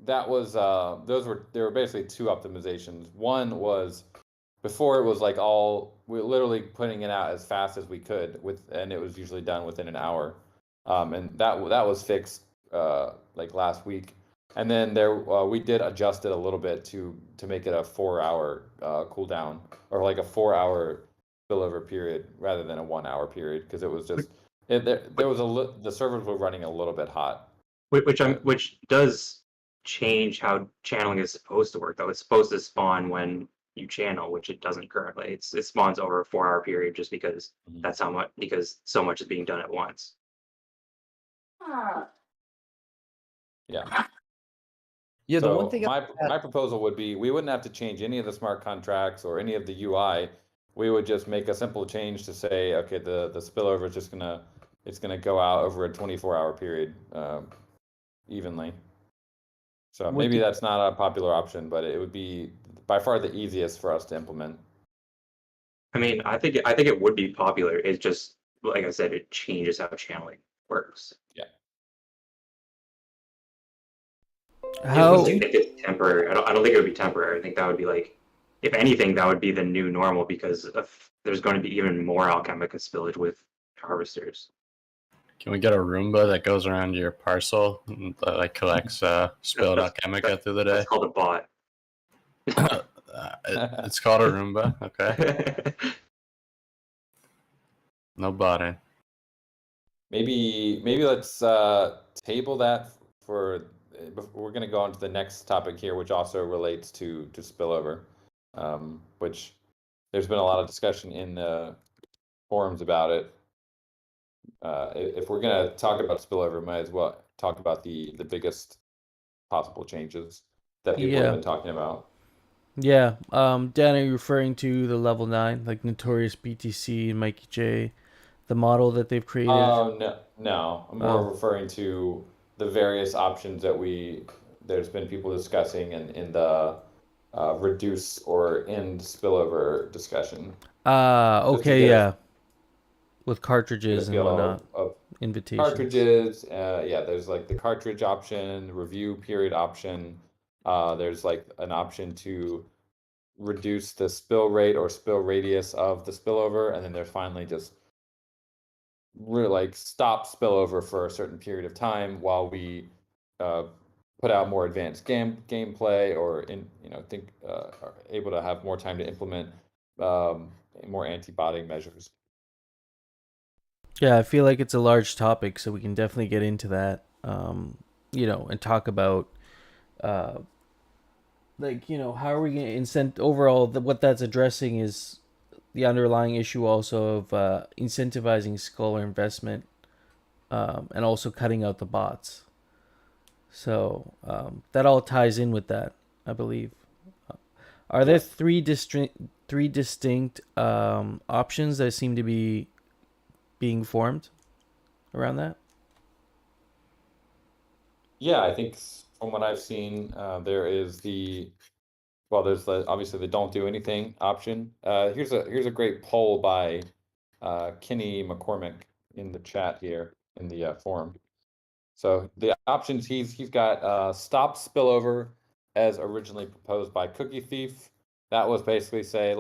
That was there were basically 2 optimizations. One was before it was like we were literally putting it out as fast as we could and it was usually done within an hour. And that was fixed like last week. And then we did adjust it a little bit to make it a 4-hour cooldown, or like a 4-hour spillover period rather than a 1-hour period, because it was just the servers were running a little bit hot. Which does change how channeling is supposed to work, though. It's supposed to spawn when you channel, which it doesn't currently. It spawns over a 4-hour period just because that's because so much is being done at once. Yeah. Yeah, so the one thing my proposal would be we wouldn't have to change any of the smart contracts or any of the UI. We would just make a simple change to say, okay, the spillover is just gonna go out over a 24-hour period evenly. So maybe that's not a popular option, but it would be by far the easiest for us to implement. I mean, I think it would be popular. It's just, like I said, it changes how channeling works. Yeah. How? I think it's temporary. I don't think it would be temporary. I think that would be like, if anything, that would be the new normal, because there's going to be even more alchemica spillage with harvesters. Can we get a Roomba that goes around your parcel and collects spilled alchemica through the day? It's called a bot. It's called a Roomba. Okay. No botting. Maybe let's table that for. We're going to go on to the next topic here, which also relates to spillover, which there's been a lot of discussion in the forums about it. If we're going to talk about spillover, might as well talk about the biggest possible changes that people have been talking about. Yeah. Dan, are you referring to the level 9, like Notorious BTC and Mikey J, the model that they've created? Oh, no. I'm more referring to the various options that there's been people discussing in the reduce or end spillover discussion. Okay, get yeah. With Get a cartridges and feel whatnot. of Invitations. cartridges. Yeah, there's like the cartridge option, review period option. There's like an option to reduce the spill rate or spill radius of the spillover, and then there's finally just like stop spillover for a certain period of time while we put out more advanced gameplay, or are able to have more time to implement more anti-botting measures. Yeah, I feel like it's a large topic, so we can definitely get into that. And talk about how are we going to incent overall what that's addressing is the underlying issue also of incentivizing scholar investment, and also cutting out the bots. So that all ties in with that, I believe. Are there three distinct options that seem to be being formed around that? Yeah, I think from what I've seen, there is there's obviously the don't do anything option. Here's a great poll by Kenny McCormick in the chat here in the forum. So the options he's got stop spillover as originally proposed by Cookie Thief. That was basically say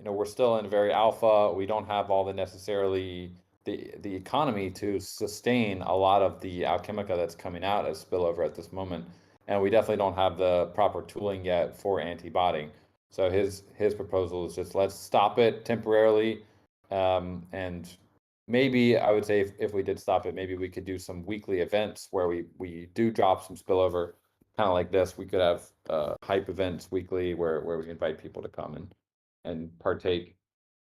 we're still in very alpha. We don't have all the necessarily the economy to sustain a lot of the Alchemica that's coming out as spillover at this moment, and we definitely don't have the proper tooling yet for anti-botting. So his proposal is just let's stop it temporarily, and maybe I would say if we did stop it, maybe we could do some weekly events where we do drop some spillover, kind of like this. We could have hype events weekly where we invite people to come and partake.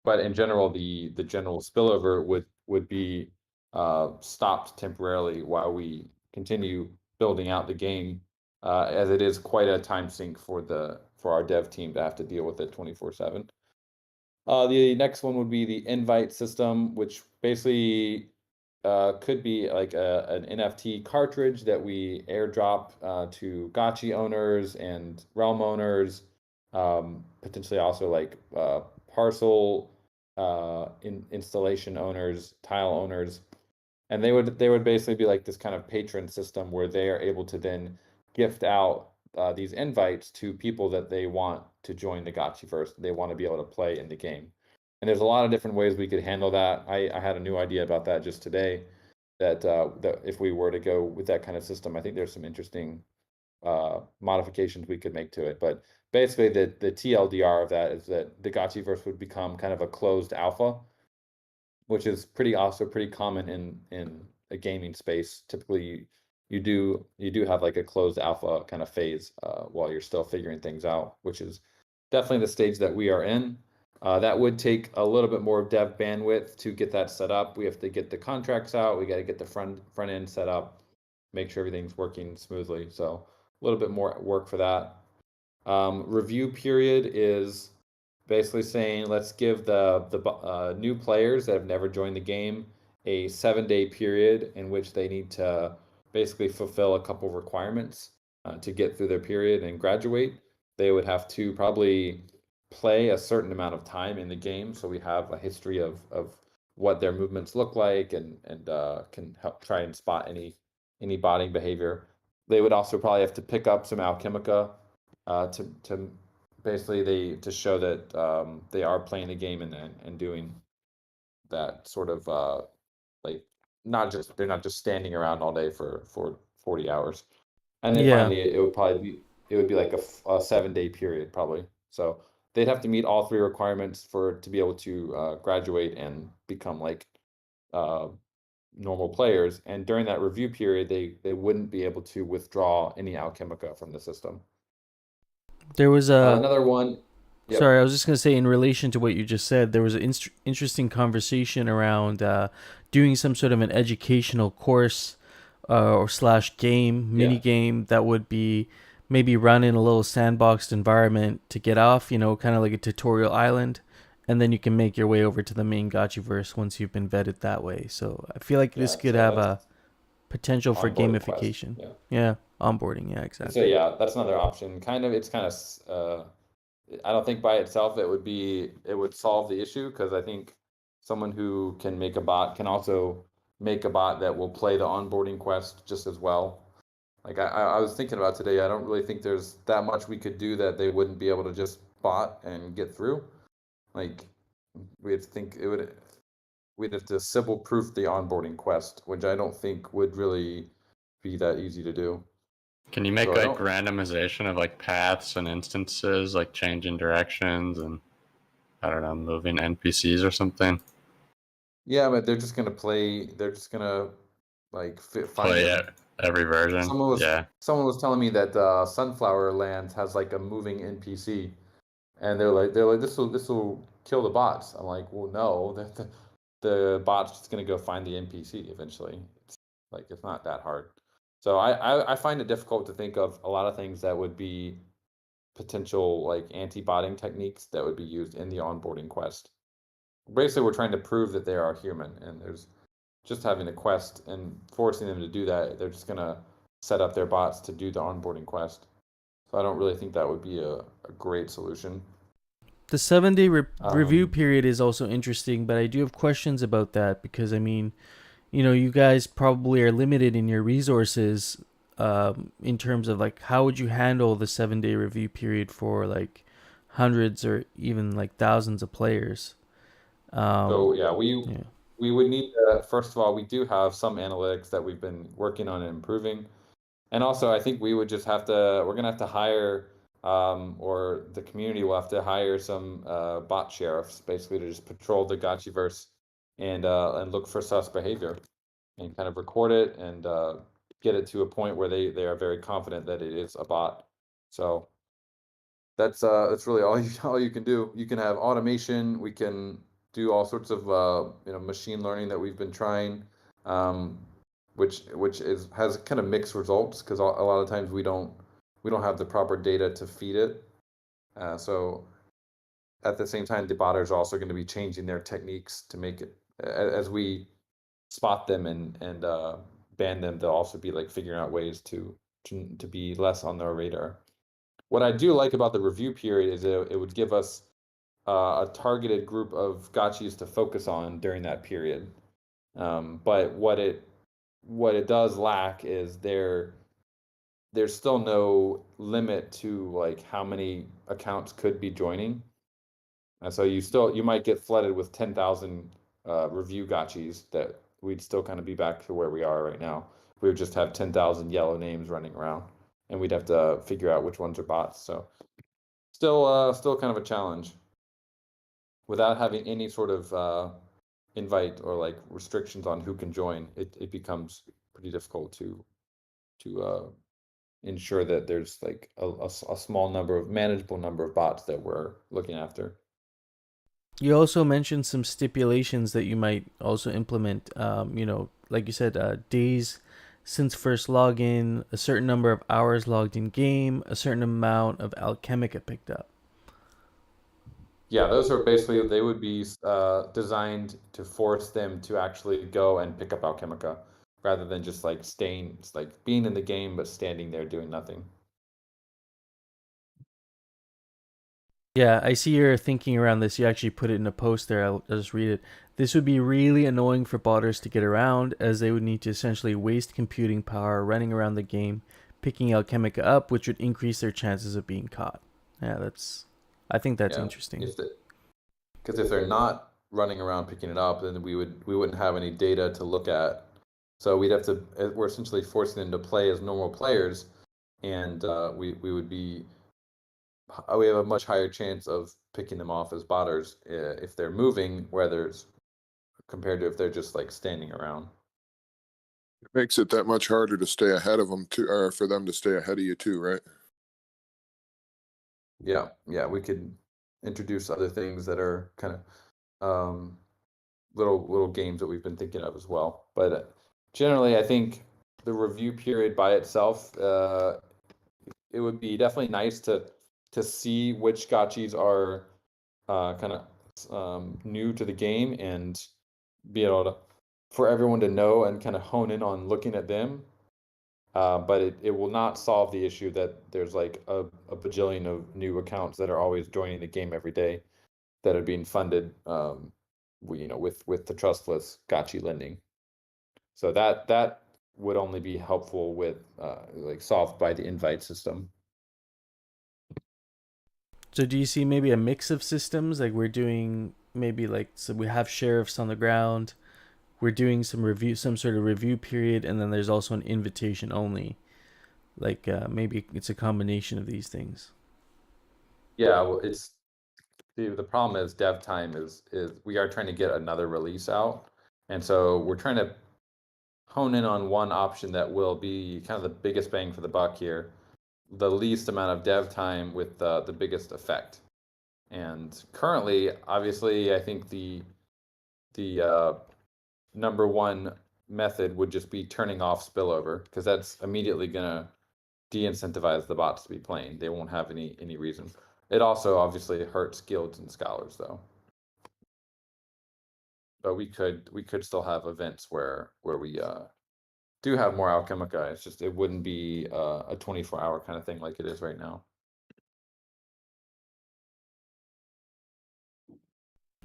But in general, the general spillover would be stopped temporarily while we continue building out the game, as it is quite a time sink for our dev team to have to deal with it 24/7. The next one would be the invite system, which basically could be like an NFT cartridge that we airdrop to Gotchi owners and Realm owners, potentially also like parcel installation owners, tile owners, and they would basically be like this kind of patron system where they are able to then gift out these invites to people that they want to join the Gotchiverse. They want to be able to play in the game. And there's a lot of different ways we could handle that. I had a new idea about that just today, that if we were to go with that kind of system, I think there's some interesting modifications we could make to it. But basically the TLDR of that is that the Gotchiverse would become kind of a closed alpha, which is pretty common in a gaming space. Typically, you do have like a closed alpha kind of phase while you're still figuring things out, which is definitely the stage that we are in. That would take a little bit more dev bandwidth to get that set up. We have to get the contracts out. We got to get the front end set up, make sure everything's working smoothly. So a little bit more work for that. Review period is basically saying let's give the new players that have never joined the game a 7-day period in which they need to basically fulfill a couple requirements to get through their period and graduate. They would have to probably play a certain amount of time in the game, so we have a history of what their movements look like and can help try and spot any botting behavior. They would also probably have to pick up some Alchemica to basically to show that they are playing the game and doing that sort of like they're not just standing around all day for 40 hours. And then finally it would be like a 7-day period probably. So they'd have to meet all 3 requirements to be able to graduate and become like normal players. And during that review period, they wouldn't be able to withdraw any Alchemica from the system. There was another one. Yep. Sorry, I was just going to say, in relation to what you just said, there was an interesting conversation around doing some sort of an educational course or / game, mini game that would be maybe run in a little sandboxed environment to get off, kind of like a tutorial island, and then you can make your way over to the main Gotchiverse once you've been vetted that way. So I feel like this could have a potential for onboarding quest. gamification. Yeah. Yeah, onboarding. Yeah, So exactly. yeah, that's another option. It's kind of I don't think by itself it would solve the issue, because I think someone who can make a bot can also make a bot that will play the onboarding quest just as well. Like I was thinking about today, I don't really think there's that much we could do that they wouldn't be able to just bot and get through. Like we'd have to Sybil proof the onboarding quest, which I don't think would really be that easy to do. Can you make So I like don't- randomization of like paths and instances, like changing directions and I don't know, moving NPCs or something? Yeah, but they're just gonna play. They're just gonna like find Play them. every version. Yeah. Someone was telling me that Sunflower Land has like a moving NPC, and they're like this will kill the bots. I'm like, well, no, the bot's just gonna go find the NPC eventually. It's not that hard. So I find it difficult to think of a lot of things that would be potential like anti-botting techniques that would be used in the onboarding quest. Basically, we're trying to prove that they are human, and there's just having a quest and forcing them to do that, they're just gonna set up their bots to do the onboarding quest. So I don't really think that would be a great solution. The 7-day review period is also interesting, but I do have questions about that because, I mean, you guys probably are limited in your resources in terms of like how would you handle the 7-day review period for like hundreds or even like thousands of players. So yeah, we would need first of all, we do have some analytics that we've been working on and improving. And also, I think we're gonna have to hire, or the community will have to hire some bot sheriffs, basically, to just patrol the Gotchiverse and look for sus behavior and kind of record it and get it to a point where they are very confident that it is a bot. So that's really all you can do. You can have automation. We can do all sorts of machine learning that we've been trying. Which has kind of mixed results, because a lot of times we don't have the proper data to feed it. So at the same time, the botters are also going to be changing their techniques to make it, as we spot them and ban them, they'll also be like figuring out ways to be less on their radar. What I do like about the review period is it would give us a targeted group of gotchis to focus on during that period. But what it does lack is there's still no limit to like how many accounts could be joining. And so you might get flooded with 10,000 review gotchis that we'd still kind of be back to where we are right now. We would just have 10,000 yellow names running around, and we'd have to figure out which ones are bots. So still kind of a challenge without having any sort of invite or like restrictions on who can join. It becomes pretty difficult to ensure that there's like a small manageable number of bots that we're looking after. You also mentioned some stipulations that you might also implement. Like you said, days since first login, a certain number of hours logged in game, a certain amount of Alchemica picked up. Yeah, those are basically, they would be designed to force them to actually go and pick up Alchemica, rather than just like being in the game but standing there doing nothing. Yeah, I see your thinking around this. You actually put it in a post there. I'll just read it. This would be really annoying for botters to get around, as they would need to essentially waste computing power running around the game, picking Alchemica up, which would increase their chances of being caught. Yeah, I think that's interesting. Because if they're not running around picking it up, then we wouldn't have any data to look at. So we're essentially forcing them to play as normal players, and we have a much higher chance of picking them off as botters if they're moving, compared to if they're just like standing around. It makes it that much harder to stay ahead of them too, or for them to stay ahead of you too, right? Yeah, we could introduce other things that are kind of little games that we've been thinking of as well. But generally, I think the review period by itself, it would be definitely nice to see which gotchis are kind of new to the game, and be able to for everyone to know and kind of hone in on looking at them. But it will not solve the issue that there's like a bajillion of new accounts that are always joining the game every day that are being funded, with the trustless gotchi lending. So that would only be helpful with like solved by the invite system. So do you see maybe a mix of systems? Like we're doing maybe like, so we have sheriffs on the ground, we're doing some sort of review period, and then there's also an invitation only. Like maybe it's a combination of these things. Yeah, well, it's the problem is dev time is we are trying to get another release out, and so we're trying to hone in on one option that will be kind of the biggest bang for the buck here, the least amount of dev time with the biggest effect. And currently, obviously, I think the number one method would just be turning off spillover, because that's immediately gonna de-incentivize the bots to be playing. They won't have any reason. It also obviously hurts guilds and scholars though. But we could still have events where we do have more Alchemica. It's just it wouldn't be a 24-hour kind of thing like it is right now.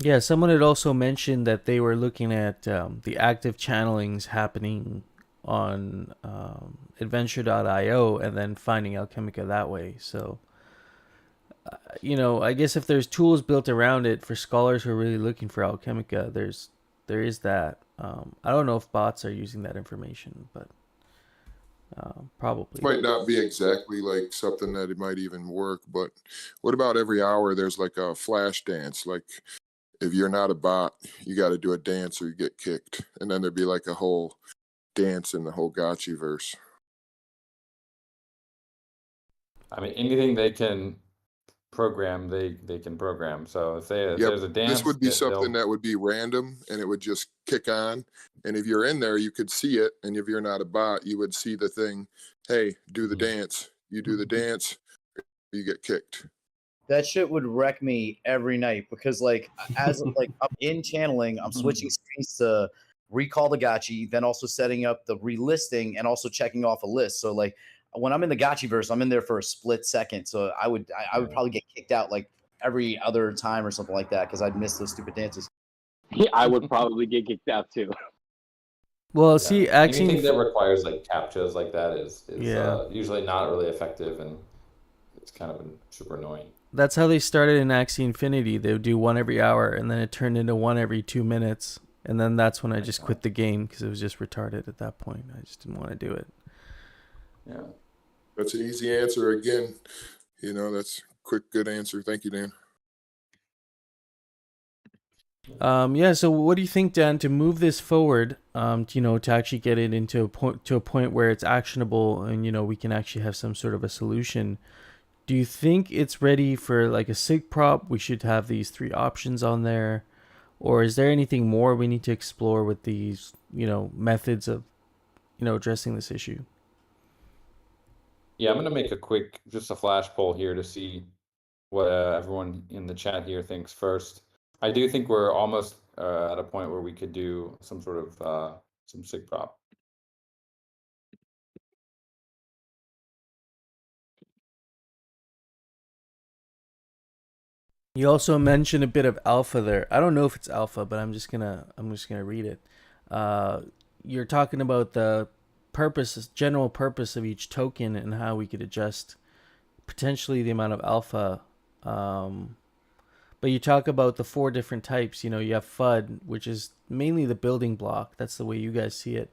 Yeah, someone had also mentioned that they were looking at the active channelings happening on adventure.io and then finding Alchemica that way. So, I guess if there's tools built around it for scholars who are really looking for Alchemica, there is that. I don't know if bots are using that information, but probably. Might not be exactly like something that it might even work, but what about every hour there's like a flash dance? Like if you're not a bot, you got to do a dance or you get kicked. And then there'd be like a whole dance in the whole gotchi verse. I mean, anything they can program, they can program. So if there's a dance, this would be something that would be random and it would just kick on. And if you're in there, you could see it. And if you're not a bot, you would see the thing. Hey, do the dance. You do the dance, you get kicked. That shit would wreck me every night because as I'm in channeling, I'm switching screens to recall the gotchi, then also setting up the relisting and also checking off a list. So when I'm in the gotchi verse, I'm in there for a split second. So I would probably get kicked out like every other time or something like that because I'd miss those stupid dances. Yeah, I would probably get kicked out too. Well, see, actually, anything that requires like captchas like that is usually not really effective, and it's kind of super annoying. That's how they started in Axie Infinity. They would do one every hour, and then it turned into one every 2 minutes. And then that's when I just quit the game because it was just retarded at that point. I just didn't want to do it. Yeah. That's an easy answer again. That's a quick, good answer. Thank you, Dan. Yeah, so what do you think, Dan, to move this forward, to actually get it into a point where it's actionable and, we can actually have some sort of a solution? Do you think it's ready for like a SIG prop? We should have these 3 options on there. Or is there anything more we need to explore with these, methods of, addressing this issue? Yeah, I'm going to make just a flash poll here to see what everyone in the chat here thinks first. I do think we're almost at a point where we could do some sort of some SIG prop. You also mentioned a bit of alpha there. I don't know if it's alpha, but I'm just gonna read it. You're talking about the general purpose of each token and how we could adjust potentially the amount of alpha. But you talk about the 4 different types. You have FUD, which is mainly the building block. That's the way you guys see it.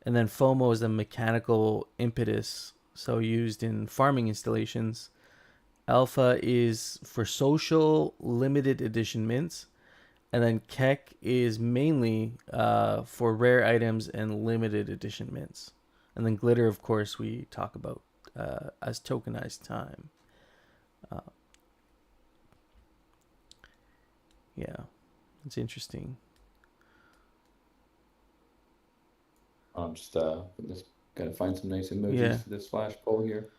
And then FOMO is the mechanical impetus, so used in farming installations. Alpha is for social limited edition mints, and then Keck is mainly for rare items and limited edition mints. And then Glitter, of course, we talk about as tokenized time. Yeah, it's interesting. I'm just gotta find some nice emojis for this flash poll here.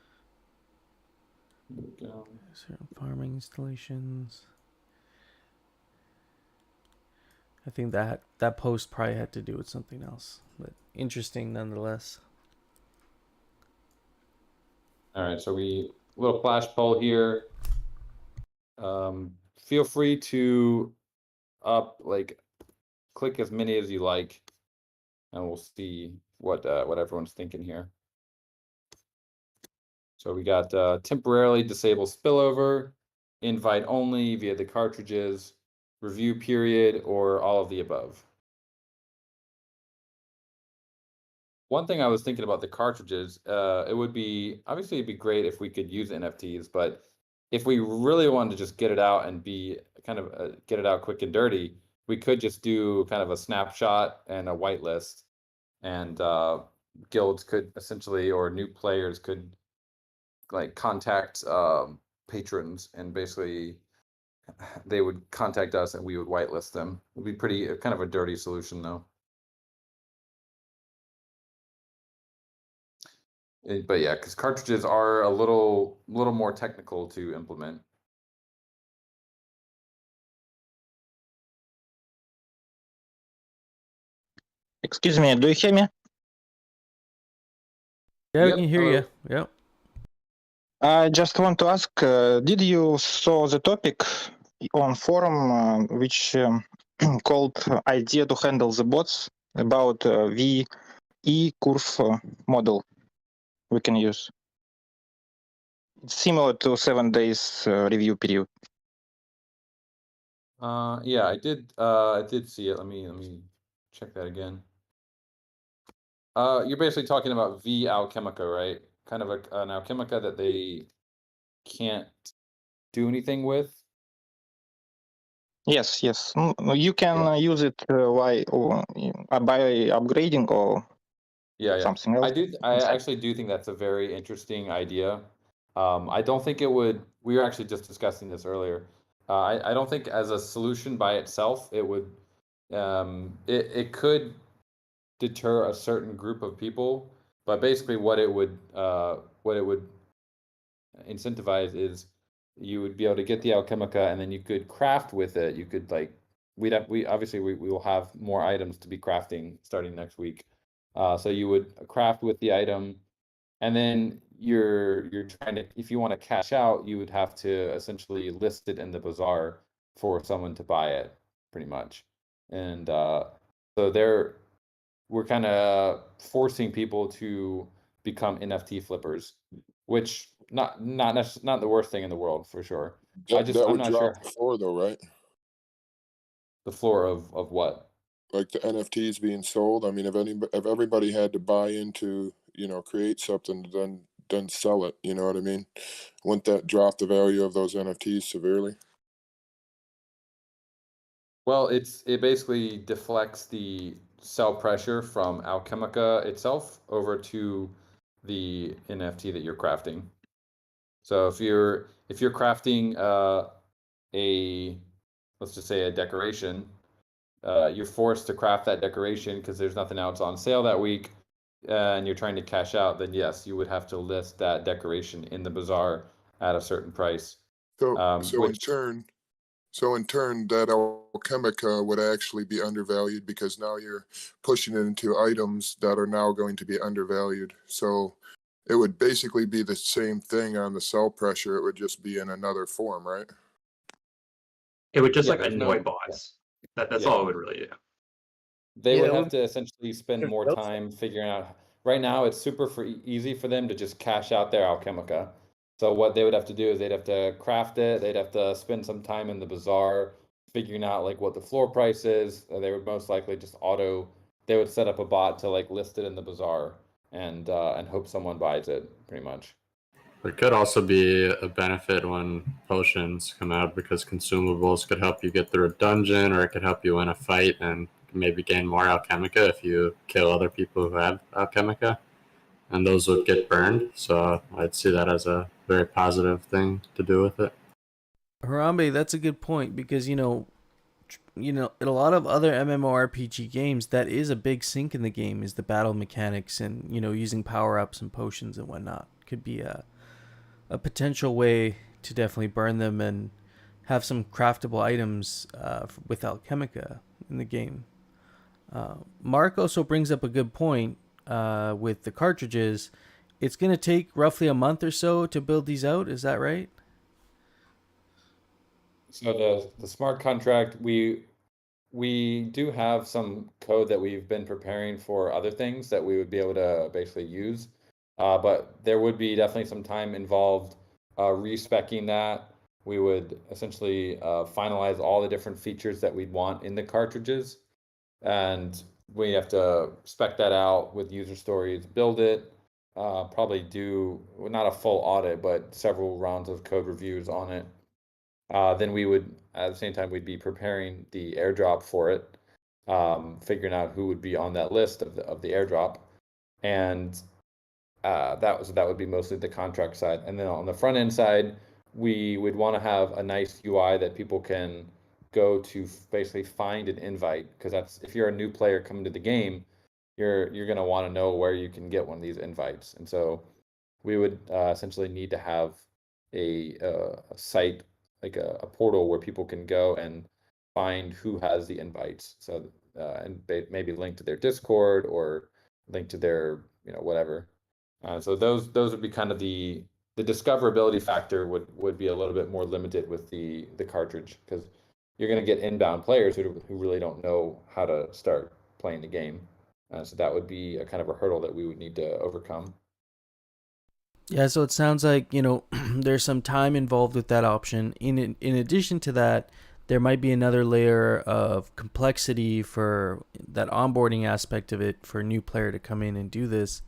There we go. Certain farming installations. I think that post probably had to do with something else, but interesting nonetheless. All right, so little flash poll here. Feel free to click as many as you like, and we'll see what everyone's thinking here. So we got temporarily disable spillover, invite only via the cartridges, review period, or all of the above. One thing I was thinking about the cartridges, it'd be great if we could use NFTs, but if we really wanted to just get it out and be kind of get it out quick and dirty, we could just do kind of a snapshot and a whitelist, and guilds could essentially, or new players could like contact patrons, and basically they would contact us and we would whitelist them. It'd be pretty kind of a dirty solution though. But yeah, because cartridges are a little more technical to implement. Excuse me, do you hear me? Yeah, we Yep, can hear hello. you. Yep. I just want to ask, did you saw the topic on forum which called idea to handle the bots about VE curve model we can use? It's similar to 7 days review period. Yeah, I did see it. Let me check that again. You're basically talking about V Alchemica, right? Kind of an Alchemica that they can't do anything with. Yes, yes. You can use it by upgrading or Yeah. something else. I actually do think that's a very interesting idea. I don't think it would. We were actually just discussing this earlier. I don't think as a solution by itself it would. It could deter a certain group of people, but basically what it would incentivize is you would be able to get the Alchemica, and then you could craft with it. You could we will have more items to be crafting starting next week. So you would craft with the item, and then you're trying to, if you want to cash out, you would have to essentially list it in the bazaar for someone to buy it, pretty much. And so we're kind of forcing people to become NFT flippers, which not the worst thing in the world for sure. That I'm would not drop sure the floor though, right? the floor of what. Like the NFTs being sold. I mean, if everybody had to buy into, create something, then sell it. You know what I mean? Wouldn't that drop the value of those NFTs severely? Well, it basically deflects the sell pressure from Alchemica itself over to the NFT that you're crafting. So if you're crafting let's just say a decoration, you're forced to craft that decoration because there's nothing else on sale that week, and you're trying to cash out, then yes, you would have to list that decoration in the bazaar at a certain price. So in turn, that Alchemica would actually be undervalued because now you're pushing it into items that are now going to be undervalued. So it would basically be the same thing on the sell pressure. It would just be in another form, right? It would just there's annoy no- bots. That's all it would really do. They would Yeah, have to essentially spend more time figuring out. Right now, it's super easy for them to just cash out their Alchemica. So what they would have to do is they'd have to craft it. They'd have to spend some time in the bazaar figuring out what the floor price is. They would most likely just They would set up a bot to list it in the bazaar and hope someone buys it, pretty much. It could also be a benefit when potions come out because consumables could help you get through a dungeon, or it could help you win a fight and maybe gain more Alchemica if you kill other people who have Alchemica, and those would get burned. So I'd see that as a very positive thing to do with it. Harambe, that's a good point because in a lot of other MMORPG games, that is a big sink in the game, is the battle mechanics and using power ups and potions and whatnot. Could be a potential way to definitely burn them and have some craftable items with Alchemica. in the game. Mark also brings up a good point with the cartridges. It's going to take roughly a month or so to build these out. Is that right? So the smart contract, we do have some code that we've been preparing for other things that we would be able to basically use. But there would be definitely some time involved respecing that. We would essentially finalize all the different features that we'd want in the cartridges. And we have to spec that out with user stories, build it, probably do, well, not a full audit, but several rounds of code reviews on it. Then we would, at the same time, we'd be preparing the airdrop for it, figuring out who would be on that list of the airdrop. And that would be mostly the contract side. And then on the front end side, we would want to have a nice UI that people can go to basically find an invite, because that's, if you're a new player coming to the game, you're going to want to know where you can get one of these invites. And so we would essentially need to have a site, like a portal where people can go and find who has the invites. So and maybe link to their Discord or link to their, whatever. So those would be kind of the discoverability factor would be a little bit more limited with the cartridge, because you're going to get inbound players who really don't know how to start playing the game. So that would be a kind of a hurdle that we would need to overcome. Yeah, so it sounds like, there's some time involved with that option. In addition to that, there might be another layer of complexity for that onboarding aspect of it for a new player to come in and do this.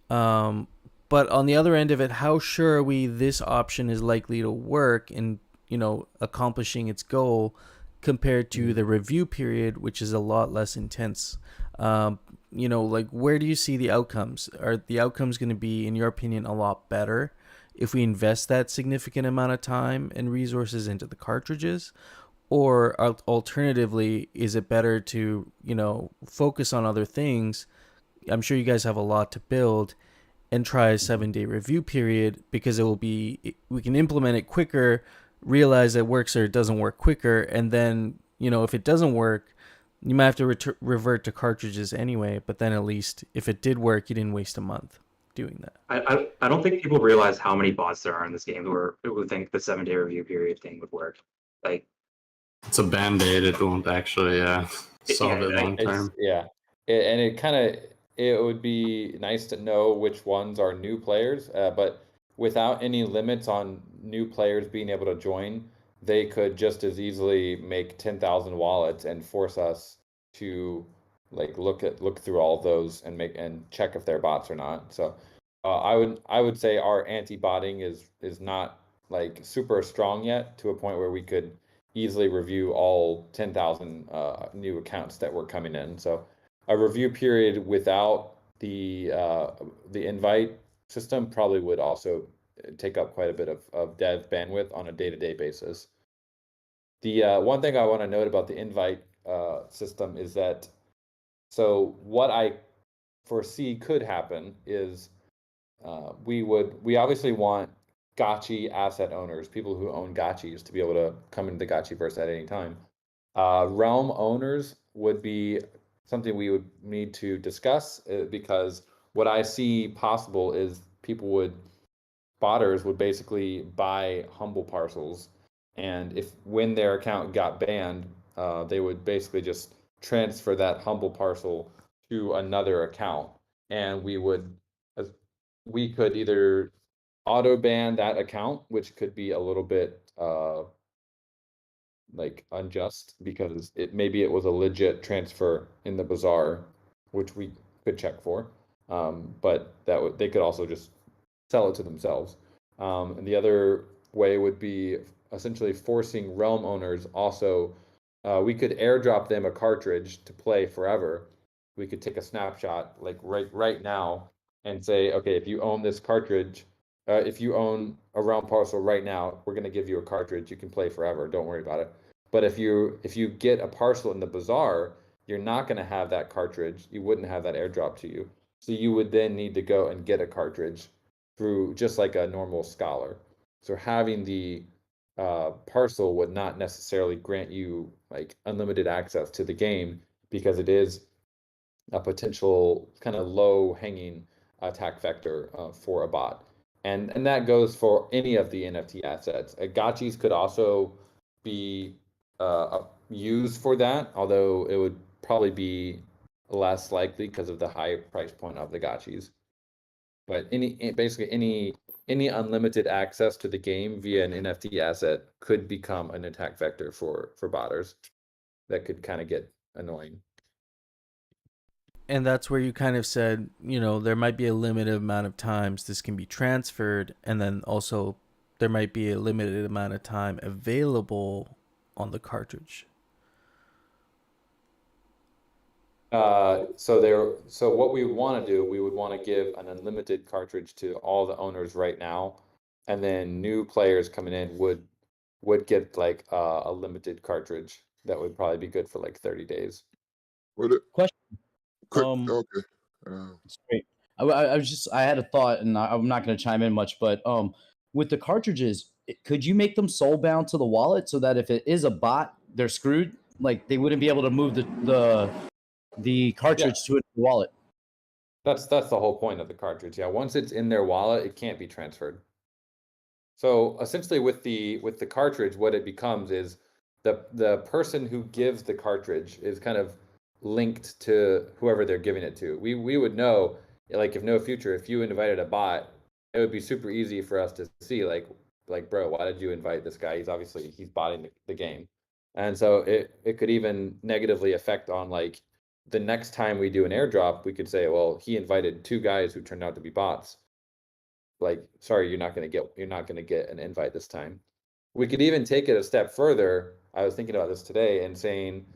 But on the other end of it, how sure are we this option is likely to work in, accomplishing its goal compared to the review period, which is a lot less intense? Like, where do you see the outcomes? Are the outcomes going to be, in your opinion, a lot better if we invest that significant amount of time and resources into the cartridges? Or alternatively, is it better to, focus on other things? I'm sure you guys have a lot to build, and try a 7-day review period, because we can implement it quicker, realize it works or it doesn't work quicker. And then, if it doesn't work, you might have to revert to cartridges anyway, but then at least if it did work, you didn't waste a month doing that. I don't think people realize how many bots there are in this game who would think the 7-day review period thing would work. Like, it's a band-aid. It won't actually solve it long term. It would be nice to know which ones are new players, but without any limits on new players being able to join, they could just as easily make 10,000 wallets and force us to look through all of those and check if they're bots or not. So I would say our anti-botting is not like super strong yet, to a point where we could easily review all 10,000 new accounts that were coming in. So a review period without the invite system probably would also take up quite a bit of dev bandwidth on a day-to-day basis. The one thing I want to note about the invite system is that, so what I foresee could happen is we obviously want Gotchi asset owners, people who own Gotchis, to be able to come into the Gotchiverse at any time. Realm owners would be something we would need to discuss, because what I see possible is botters would basically buy humble parcels, and when their account got banned, they would basically just transfer that humble parcel to another account, and we could either auto ban that account, which could be a little bit unjust, because maybe it was a legit transfer in the bazaar, which we could check for, but they could also just sell it to themselves. And the other way would be essentially forcing realm owners also. We could airdrop them a cartridge to play forever. We could take a snapshot right now and say, okay, if you own this cartridge, if you own a realm parcel right now, we're going to give you a cartridge. You can play forever. Don't worry about it. But if you get a parcel in the bazaar, you're not going to have that cartridge. You wouldn't have that airdrop to you. So you would then need to go and get a cartridge through, just like a normal scholar. So having the parcel would not necessarily grant you like unlimited access to the game because it is a potential kind of low hanging attack vector for a bot. And that goes for any of the NFT assets. Gotchis could also be used for that, although it would probably be less likely because of the high price point of the gotchis. But basically any unlimited access to the game via an NFT asset could become an attack vector for botters. That could kind of get annoying. And that's where you kind of said, there might be a limited amount of times this can be transferred, and then also there might be a limited amount of time available on the cartridge. So what we would want to do, we would want to give an unlimited cartridge to all the owners right now, and then new players coming in would get like a limited cartridge that would probably be good for like 30 days. Would it? Question. Okay. Great. I had a thought, and I'm not going to chime in much, but with the cartridges, could you make them soul bound to the wallet so that if it is a bot, they're screwed? Like they wouldn't be able to move the cartridge to a wallet. That's the whole point of the cartridge. Yeah, once it's in their wallet, it can't be transferred. So essentially, with the cartridge, what it becomes is the person who gives the cartridge is kind of linked to whoever they're giving it to. We would know, like, if you invited a bot, it would be super easy for us to see, like bro, why did you invite this guy? He's botting the game. And so it could even negatively affect on like the next time we do an airdrop, we could say, well, he invited 2 guys who turned out to be bots. Like, sorry, you're not gonna get an invite this time. We could even take it a step further. I was thinking about this today and saying,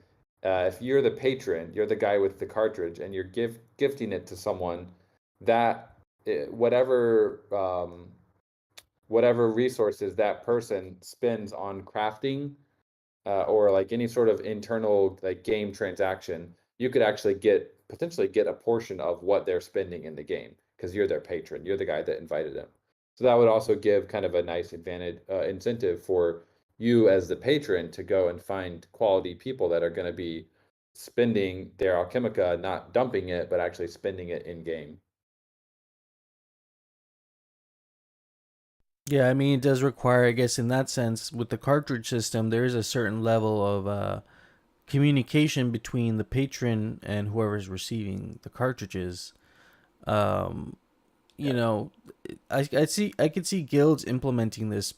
if you're the patron, you're the guy with the cartridge, and you're gifting it to someone, that whatever resources that person spends on crafting or like any sort of internal like game transaction, you could actually potentially get a portion of what they're spending in the game because you're their patron, you're the guy that invited them. So that would also give kind of a nice incentive for you as the patron to go and find quality people that are going to be spending their Alchemica, not dumping it, but actually spending it in game. Yeah, I mean, it does require, I guess, in that sense, with the cartridge system, there is a certain level of communication between the patron and whoever's receiving the cartridges. You know, I could see guilds implementing this,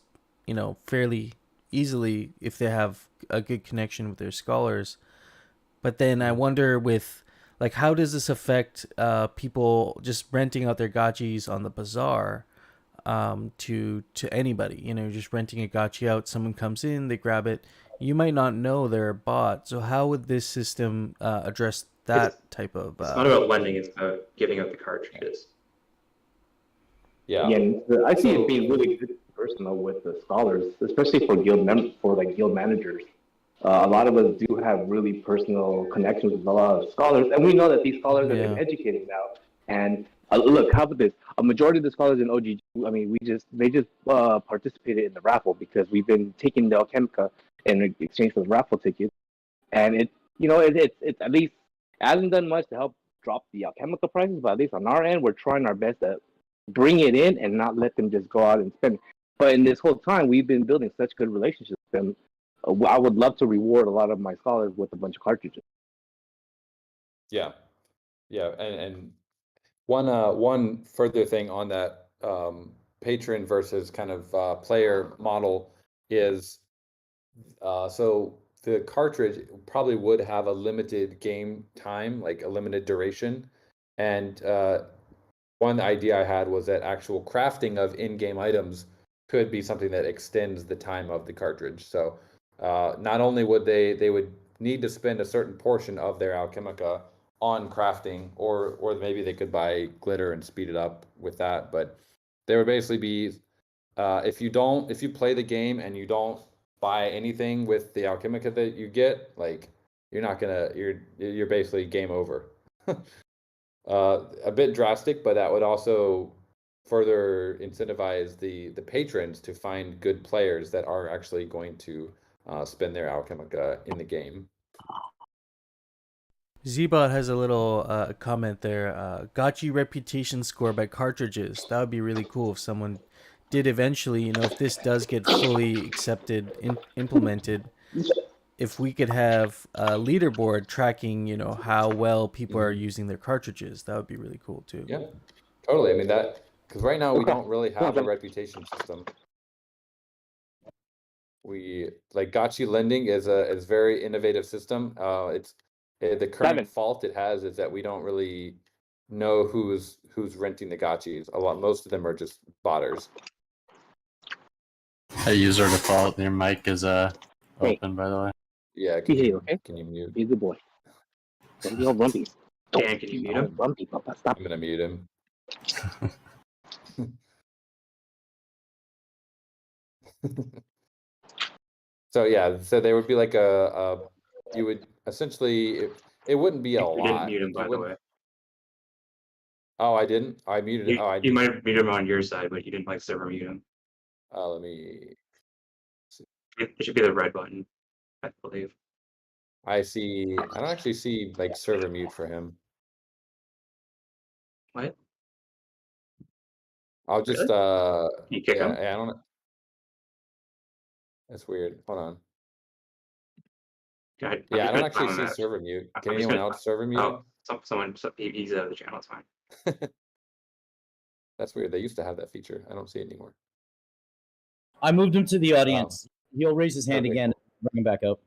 fairly easily if they have a good connection with their scholars. But then I wonder with, like, how does this affect people just renting out their gotchis on the bazaar to anybody? Just renting a gotchi out, someone comes in, they grab it. You might not know they're a bot. So how would this system address that type of... It's not about lending, it's about giving out the cartridges. Yeah. I see it being really good personal with the scholars, especially for guild managers. A lot of us do have really personal connections with a lot of scholars, and we know that these scholars are getting educated now. And look, how about this? A majority of the scholars in OGG, I mean, they just participated in the raffle because we've been taking the Alchemica in exchange for the raffle tickets, and it's at least hasn't done much to help drop the Alchemica prices, but at least on our end, we're trying our best to bring it in and not let them just go out and spend. But in this whole time, we've been building such good relationships with them. I would love to reward a lot of my scholars with a bunch of cartridges. Yeah, and one further thing on that patron versus kind of player model is so the cartridge probably would have a limited game time, like a limited duration, and one idea I had was that actual crafting of in-game items could be something that extends the time of the cartridge. So not only would they would need to spend a certain portion of their Alchemica on crafting, or maybe they could buy glitter and speed it up with that, but there would basically be if you play the game and you don't buy anything with the Alchemica that you get, like you're basically game over. A bit drastic, but that would also further incentivize the patrons to find good players that are actually going to spend their Alchemica in the game. Zbot has a little comment there. Gotchi reputation score by cartridges. That would be really cool if someone did eventually, if this does get fully accepted, implemented, if we could have a leaderboard tracking, how well people are using their cartridges. That would be really cool too. Yeah, totally. I mean, because right now we Okay. don't really have a reputation system. Gotchi lending is very innovative system. The current fault it has is that we don't really know who's renting the gotchis. Most of them are just botters. Hey, user default, your mic is open, by the way. Yeah, Can you mute? Be a good boy. Don't be all rumpy. Dan, can you mute him? Rumpy, Papa. Stop. I'm gonna mute him. So yeah, so there would be like you would essentially it wouldn't be a You lot. didn't mute him, Like, by the way. Oh, I didn't. I muted it. Oh, You might have muted him on your side, but you didn't like server mute him. Let me. It should be the red button, I believe. I see. I don't actually see like server mute for him. What? I'll just You kick him? I don't know. That's weird. Hold on. Yeah, I don't actually see server mute. Can anyone else server mute? Oh, he's out of the channel. It's fine. That's weird. They used to have that feature. I don't see it anymore. I moved him to the audience. He'll raise his hand Okay, again. Bring him back up.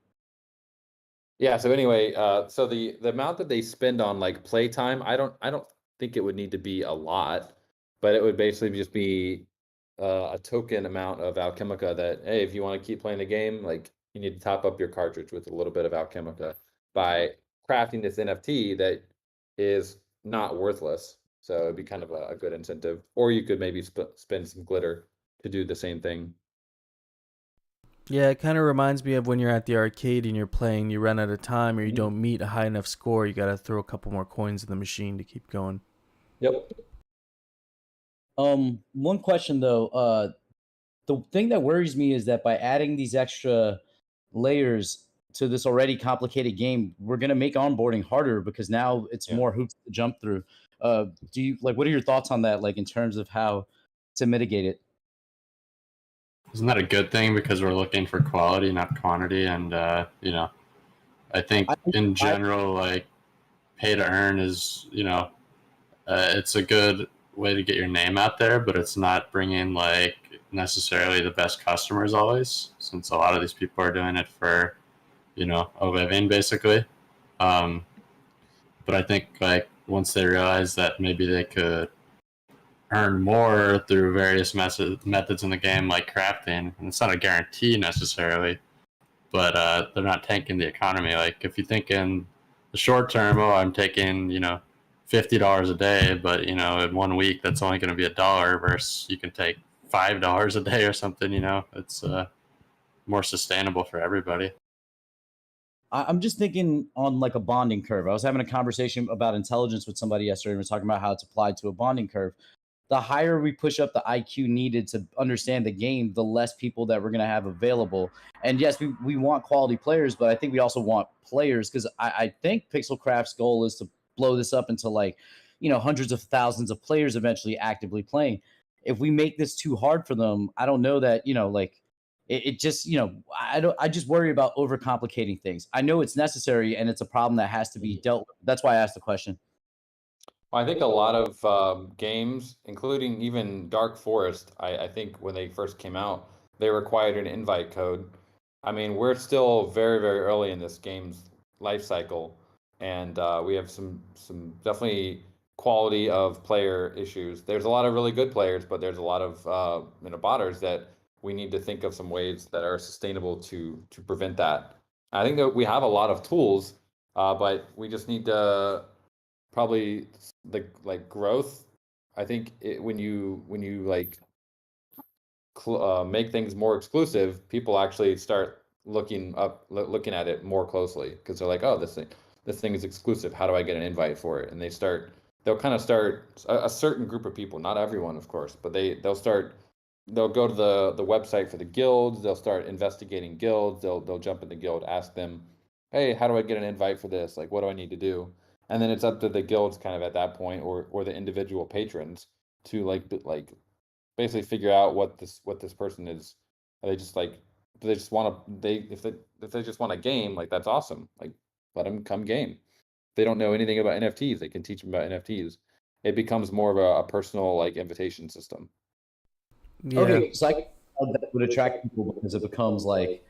Yeah. So anyway, so the amount that they spend on like playtime, I don't think it would need to be a lot, but it would basically just be a token amount of Alchemica that, hey, if you want to keep playing the game, like you need to top up your cartridge with a little bit of Alchemica by crafting this NFT that is not worthless. So it'd be kind of a good incentive. Or you could maybe spend some glitter to do the same thing. Yeah, it kind of reminds me of when you're at the arcade and you're playing, you run out of time or you don't meet a high enough score, you got to throw a couple more coins in the machine to keep going. Yep. One question though, the thing that worries me is that by adding these extra layers to this already complicated game, we're gonna make onboarding harder because now it's more hoops to jump through. Do you what are your thoughts on that, like in terms of how to mitigate it? Isn't that a good thing because we're looking for quality, not quantity? And I think in general, like pay to earn is it's a good way to get your name out there, but it's not bringing like necessarily the best customers always, since a lot of these people are doing it for a living basically. But I think like once they realize that maybe they could earn more through various methods in the game, like crafting, and it's not a guarantee necessarily, but they're not tanking the economy. Like if you think in the short term, I'm taking $50 a day, but in 1 week that's only going to be $1 versus you can take $5 a day or something. It's more sustainable for everybody. I'm just thinking on like a bonding curve. I was having a conversation about intelligence with somebody yesterday, and we're talking about how it's applied to a bonding curve. The higher we push up the IQ needed to understand the game, the less people that we're going to have available. And yes, we want quality players, but I think we also want players, because I think Pixelcraft's goal is to blow this up into like, hundreds of thousands of players eventually actively playing. If we make this too hard for them, I don't know that, it just, I just worry about overcomplicating things. I know it's necessary and it's a problem that has to be dealt with. That's why I asked the question. I think a lot of games, including even Dark Forest, I think when they first came out, they required an invite code. I mean, we're still very, very early in this game's life cycle, and we have some definitely quality of player issues. There's a lot of really good players, but there's a lot of botters that we need to think of some ways that are sustainable to prevent that. I think that we have a lot of tools, but we just need to probably like growth. I think when you like make things more exclusive, people actually start looking at it more closely because they're like, oh, this thing is exclusive. How do I get an invite for it? And they'll kind of start a certain group of people, not everyone, of course, but they'll start they'll go to the website for the guilds. They'll start investigating guilds. They'll jump in the guild, ask them, hey, how do I get an invite for this? Like, what do I need to do? And then it's up to the guilds kind of at that point, or the individual patrons to like basically figure out what this person is. Are they just like, do they just want to if they just want a game, like that's awesome. Like, let them come game. If they don't know anything about NFTs, they can teach them about NFTs. It becomes more of a personal like invitation system. Yeah. Okay, so that would attract people because it becomes like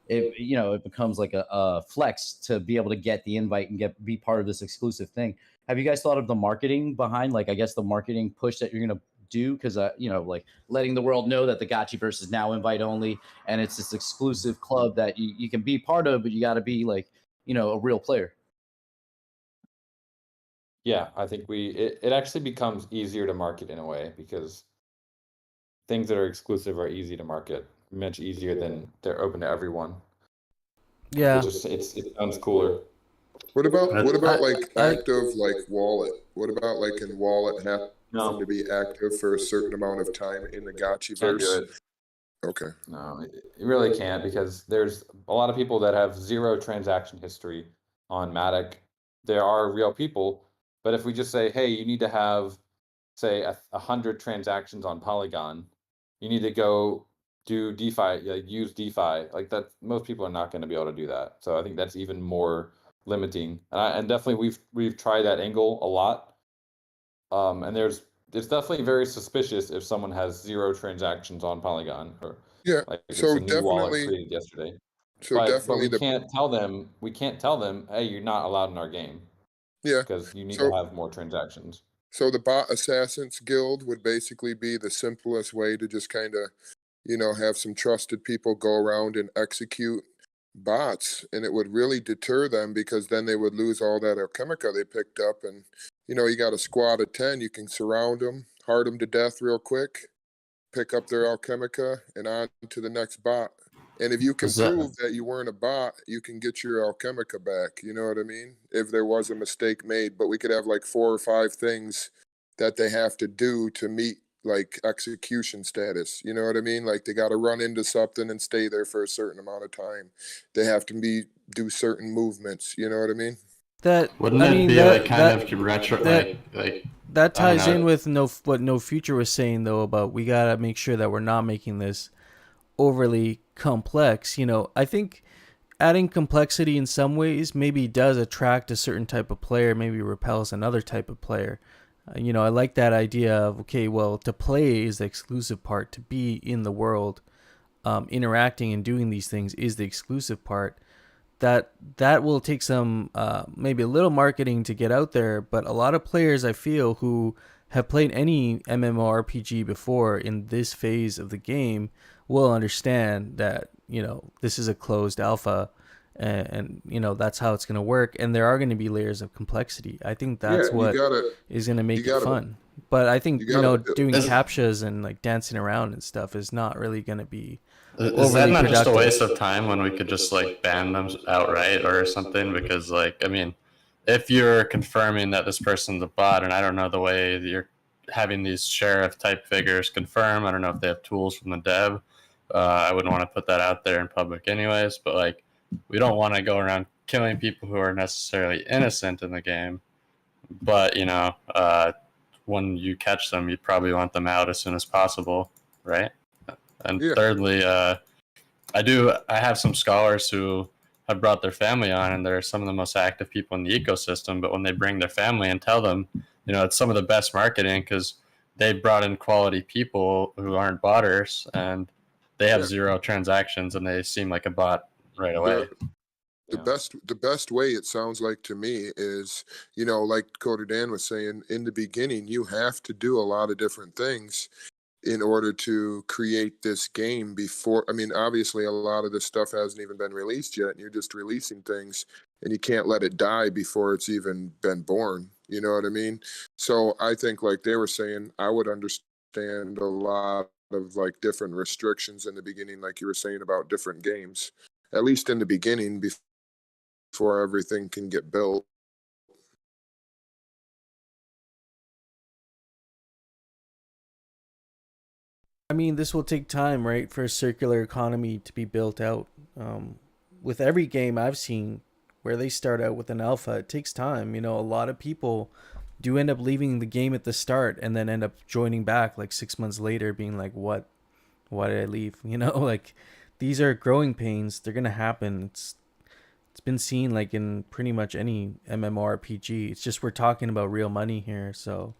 it becomes like a flex to be able to get the invite and be part of this exclusive thing. Have you guys thought of the marketing behind, like, I guess the marketing push that you're gonna do? Because like letting the world know that the Gotchiverse is now invite only and it's this exclusive club that you can be part of, but you got to be like a real player. Yeah, I think it actually becomes easier to market in a way because things that are exclusive are easy to market, much easier than they're open to everyone. Yeah. It sounds cooler. What about like I- active like wallet? What about like in wallet have to be active for a certain amount of time in the Can't do Gotchiverse? it. Okay. No, you really can't because there's a lot of people that have 0 transaction history on Matic. There are real people, but if we just say, hey, you need to have, say, 100 transactions on Polygon, you need to go do DeFi, like use DeFi, like that. Most people are not going to be able to do that. So I think that's even more limiting. And definitely we've tried that angle a lot. And it's definitely very suspicious if someone has 0 transactions on Polygon or Yeah. like it's So a new wallet definitely. created yesterday. So But definitely we can't tell them, hey, you're not allowed in our game yeah. because you need So to have more transactions. so the Bot Assassins Guild would basically be the simplest way to just kind of have some trusted people go around and execute bots, and it would really deter them because then they would lose all that alchemica they picked up. And you got a squad of 10, you can surround them, hard them to death real quick, pick up their alchemica, and on to the next bot. And if you can prove that you weren't a bot, you can get your alchemica back. You know what I mean? If there was a mistake made, but we could have like 4 or 5 things that they have to do to meet like execution status. You know what I mean? Like they got to run into something and stay there for a certain amount of time. They have to do certain movements. You know what I mean? Wouldn't it be like kind of retro, like that I don't ties know. in with what No Future was saying though about we gotta make sure that we're not making this overly complex. I think adding complexity in some ways maybe does attract a certain type of player, maybe repels another type of player. I like that idea of, okay, well, to play is the exclusive part. To be in the world, interacting and doing these things is the exclusive part. That will take some, maybe a little marketing to get out there, but a lot of players I feel who have played any MMORPG before in this phase of the game will understand that, this is a closed alpha and that's how it's going to work, and there are going to be layers of complexity. I think that's is going to make it fun. But I think doing captchas and like dancing around and stuff is not really going to be Is that not just a waste of time when we could just like ban them outright or something? Because like, I mean, if you're confirming that this person's a bot, and I don't know the way that you're having these sheriff type figures confirm, I don't know if they have tools from the dev. I wouldn't want to put that out there in public anyways, but like, we don't want to go around killing people who are necessarily innocent in the game. But, when you catch them, you'd probably want them out as soon as possible, right? And thirdly, I have some scholars who have brought their family on, and they're some of the most active people in the ecosystem. But when they bring their family and tell them, it's some of the best marketing because they brought in quality people who aren't botters, and they have 0 transactions, and they seem like a bot right away. The best way, it sounds like to me, is like Coder Dan was saying in the beginning, you have to do a lot of different things in order to create this game before. I mean, obviously a lot of this stuff hasn't even been released yet, and you're just releasing things, and you can't let it die before it's even been born. You know what I mean? So I think, like they were saying, I would understand a lot of like different restrictions in the beginning, like you were saying about different games, at least in the beginning before everything can get built. I mean, this will take time, right, for a circular economy to be built out. With every game I've seen where they start out with an alpha, it takes time. You know, a lot of people do end up leaving the game at the start and then end up joining back like 6 months later, being like, "What? Why did I leave?" You know, like these are growing pains. They're gonna happen. It's been seen like in pretty much any MMORPG. It's just we're talking about real money here, so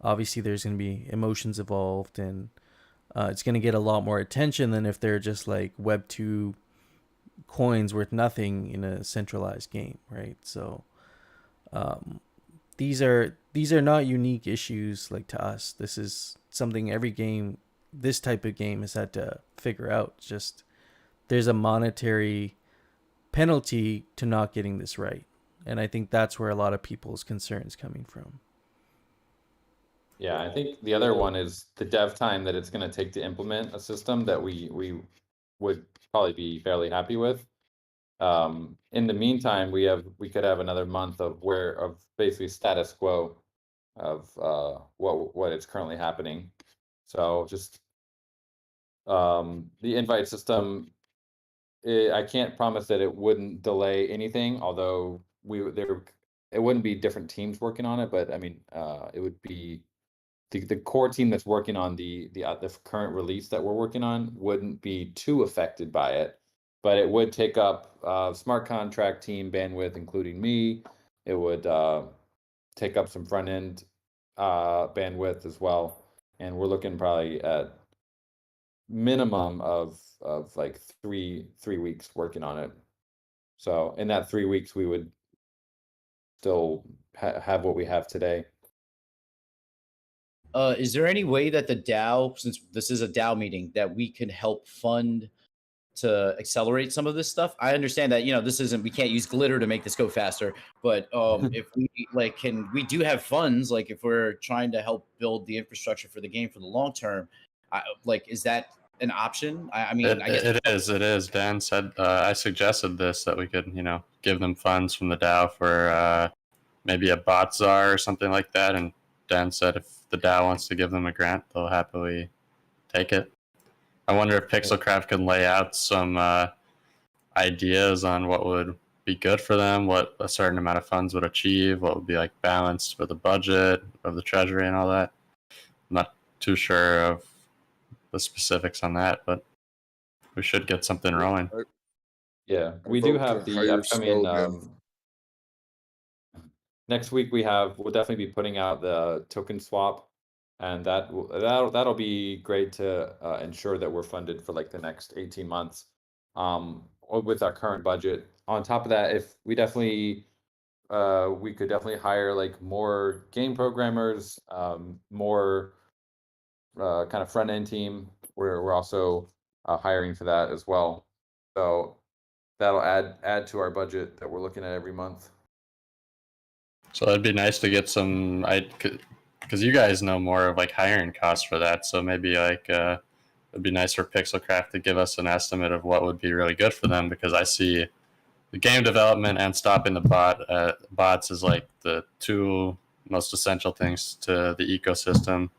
obviously there's gonna be emotions involved, and it's gonna get a lot more attention than if they're just like Web 2 coins worth nothing in a centralized game, right? So these are not unique issues like to us. This is something every game, this type of game, has had to figure out. Just there's a monetary penalty to not getting this right, and I think that's where a lot of people's concerns coming from. Yeah, I think the other one is the dev time that it's going to take to implement a system that we would probably be fairly happy with. In the meantime, we could have another month of basically status quo of what is currently happening. So just the invite system, I can't promise that it wouldn't delay anything, although it wouldn't be different teams working on it, but I mean, it would be the core team that's working on the current release that we're working on wouldn't be too affected by it, but it would take up smart contract team bandwidth, including me. It would take up some front end bandwidth as well, and we're looking probably at minimum of like three weeks working on it. So in that 3 weeks, we would still have what we have today. Is there any way that the DAO, since this is a DAO meeting, that we can help fund to accelerate some of this stuff? I understand that, you know, we can't use glitter to make this go faster, but if we we do have funds, like if we're trying to help build the infrastructure for the game for the long term, is that an option? I mean, I guess it is. Dan said, I suggested this, that we could, you know, give them funds from the DAO for maybe a bot czar or something like that. And Dan said if the DAO wants to give them a grant, they'll happily take it. I wonder if Pixelcraft can lay out some ideas on what would be good for them, what a certain amount of funds would achieve, what would be like balanced with the budget of the treasury and all that. I'm not too sure of the specifics on that, but we should get something rolling. Yeah, we do have the upcoming next week. We'll definitely be putting out the token swap, and that'll be great to ensure that we're funded for like the next 18 months with our current budget. On top of that, if we could definitely hire like more game programmers, more kind of front end team. We're also hiring for that as well. So that'll add to our budget that we're looking at every month. So it'd be nice to get some, because you guys know more of like hiring costs for that. So maybe like it'd be nice for Pixelcraft to give us an estimate of what would be really good for them, because I see the game development and stopping the bots is like the two most essential things to the ecosystem.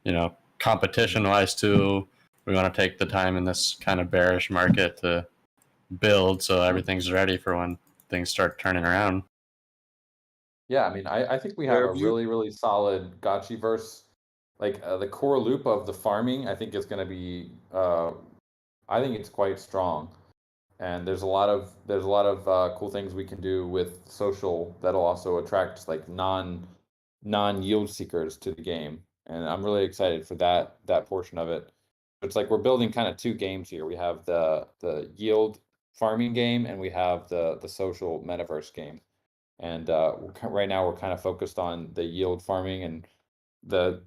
You know, competition wise too, we want to take the time in this kind of bearish market to build so everything's ready for when things start turning around. Yeah, I mean, I think we have a really, really solid Gotchiverse. Like the core loop of the farming, I think is going to be, I think it's quite strong, and there's a lot of cool things we can do with social that'll also attract like non-yield seekers to the game, and I'm really excited for that portion of it. It's like we're building kind of two games here. We have the yield farming game, and we have the social metaverse game. And right now we're kind of focused on the yield farming, and the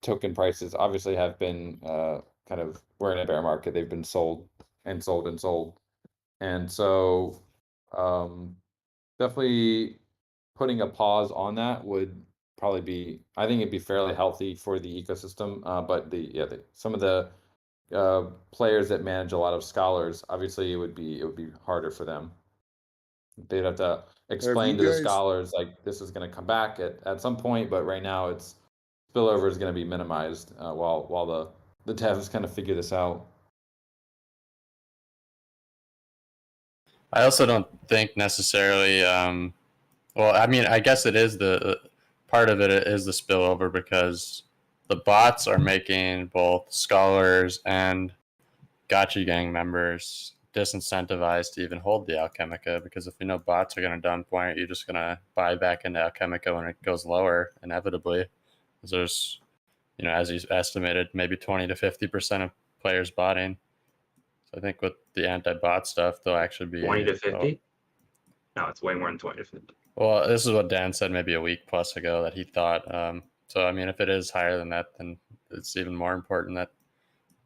token prices obviously have been we're in a bear market. They've been sold and sold and sold. And so definitely putting a pause on that would probably be, I think it'd be fairly healthy for the ecosystem. But some of the players that manage a lot of scholars, obviously it would be harder for them. They'd have to explain to the scholars like this is going to come back at some point, but right now it's spillover is going to be minimized while the devs kind of figure this out. I also don't think necessarily. Well, I mean, I guess it is the part of it is the spillover because the bots are making both scholars and Gotchi gang members disincentivized to even hold the Alchemica, because if you know bots are going to dump, why aren't you just going to buy back into Alchemica when it goes lower inevitably? Because there's, you know, as you estimated, maybe 20 to 50% of players botting. So I think with the anti-bot stuff, they'll actually be 20 to 50? No, it's way more than 20 to 50. Well, this is what Dan said maybe a week plus ago that he thought. So I mean, if it is higher than that, then it's even more important that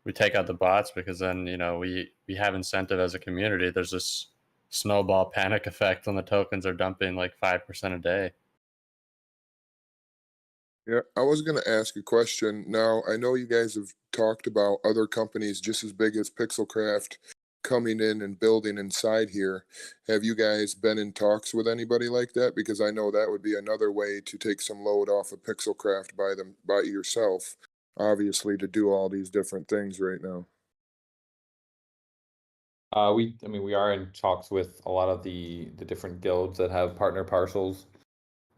we take out the bots, because then, you know, we have incentive as a community. There's this snowball panic effect when the tokens are dumping like 5% a day. Yeah, I was going to ask a question. Now, I know you guys have talked about other companies just as big as Pixelcraft coming in and building inside here. Have you guys been in talks with anybody like that? Because I know that would be another way to take some load off of Pixelcraft by yourself, obviously, to do all these different things right now. We are in talks with a lot of the different guilds that have partner parcels.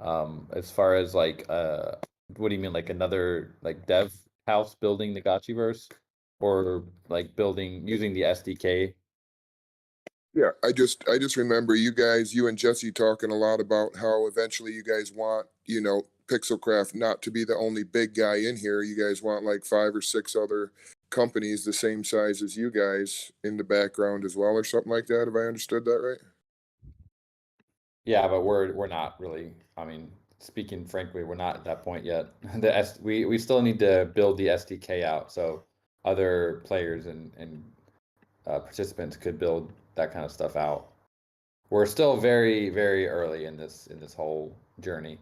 As far as like, what do you mean, like another like dev house building the Gotchiverse, or like building using the SDK? Yeah, I just remember you and Jesse talking a lot about how eventually you guys want, Pixelcraft not to be the only big guy in here. You guys want like 5 or 6 other companies the same size as you guys in the background as well, or something like that. Have I understood that right? Yeah, but we're not really. I mean, speaking frankly, we're not at that point yet. We still need to build the SDK out so other players and participants could build that kind of stuff out. We're still very, very early in this whole journey.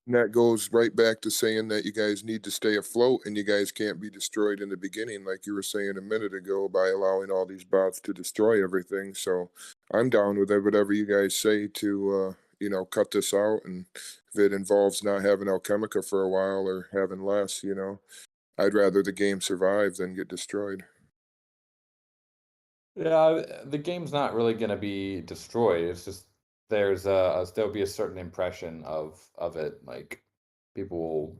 And that goes right back to saying that you guys need to stay afloat and you guys can't be destroyed in the beginning, like you were saying a minute ago, by allowing all these bots to destroy everything. So I'm down with whatever you guys say to, cut this out. And if it involves not having Alchemica for a while or having less, I'd rather the game survive than get destroyed. Yeah, the game's not really going to be destroyed. It's just there'll be a certain impression of it. Like people will,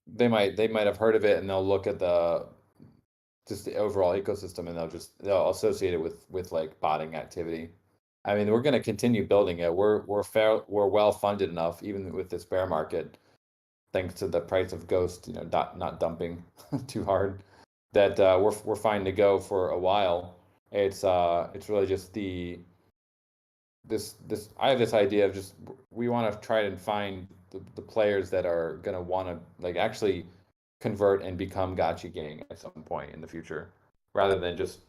they might have heard of it and they'll look at just the overall ecosystem and they'll associate it with like botting activity. I mean, we're going to continue building it. We're well funded enough, even with this bear market, thanks to the price of Ghost, not dumping too hard, that we're fine to go for a while. It's really just this I have this idea of just we want to try and find the players that are gonna want to like actually convert and become Gotchi gang at some point in the future, rather than just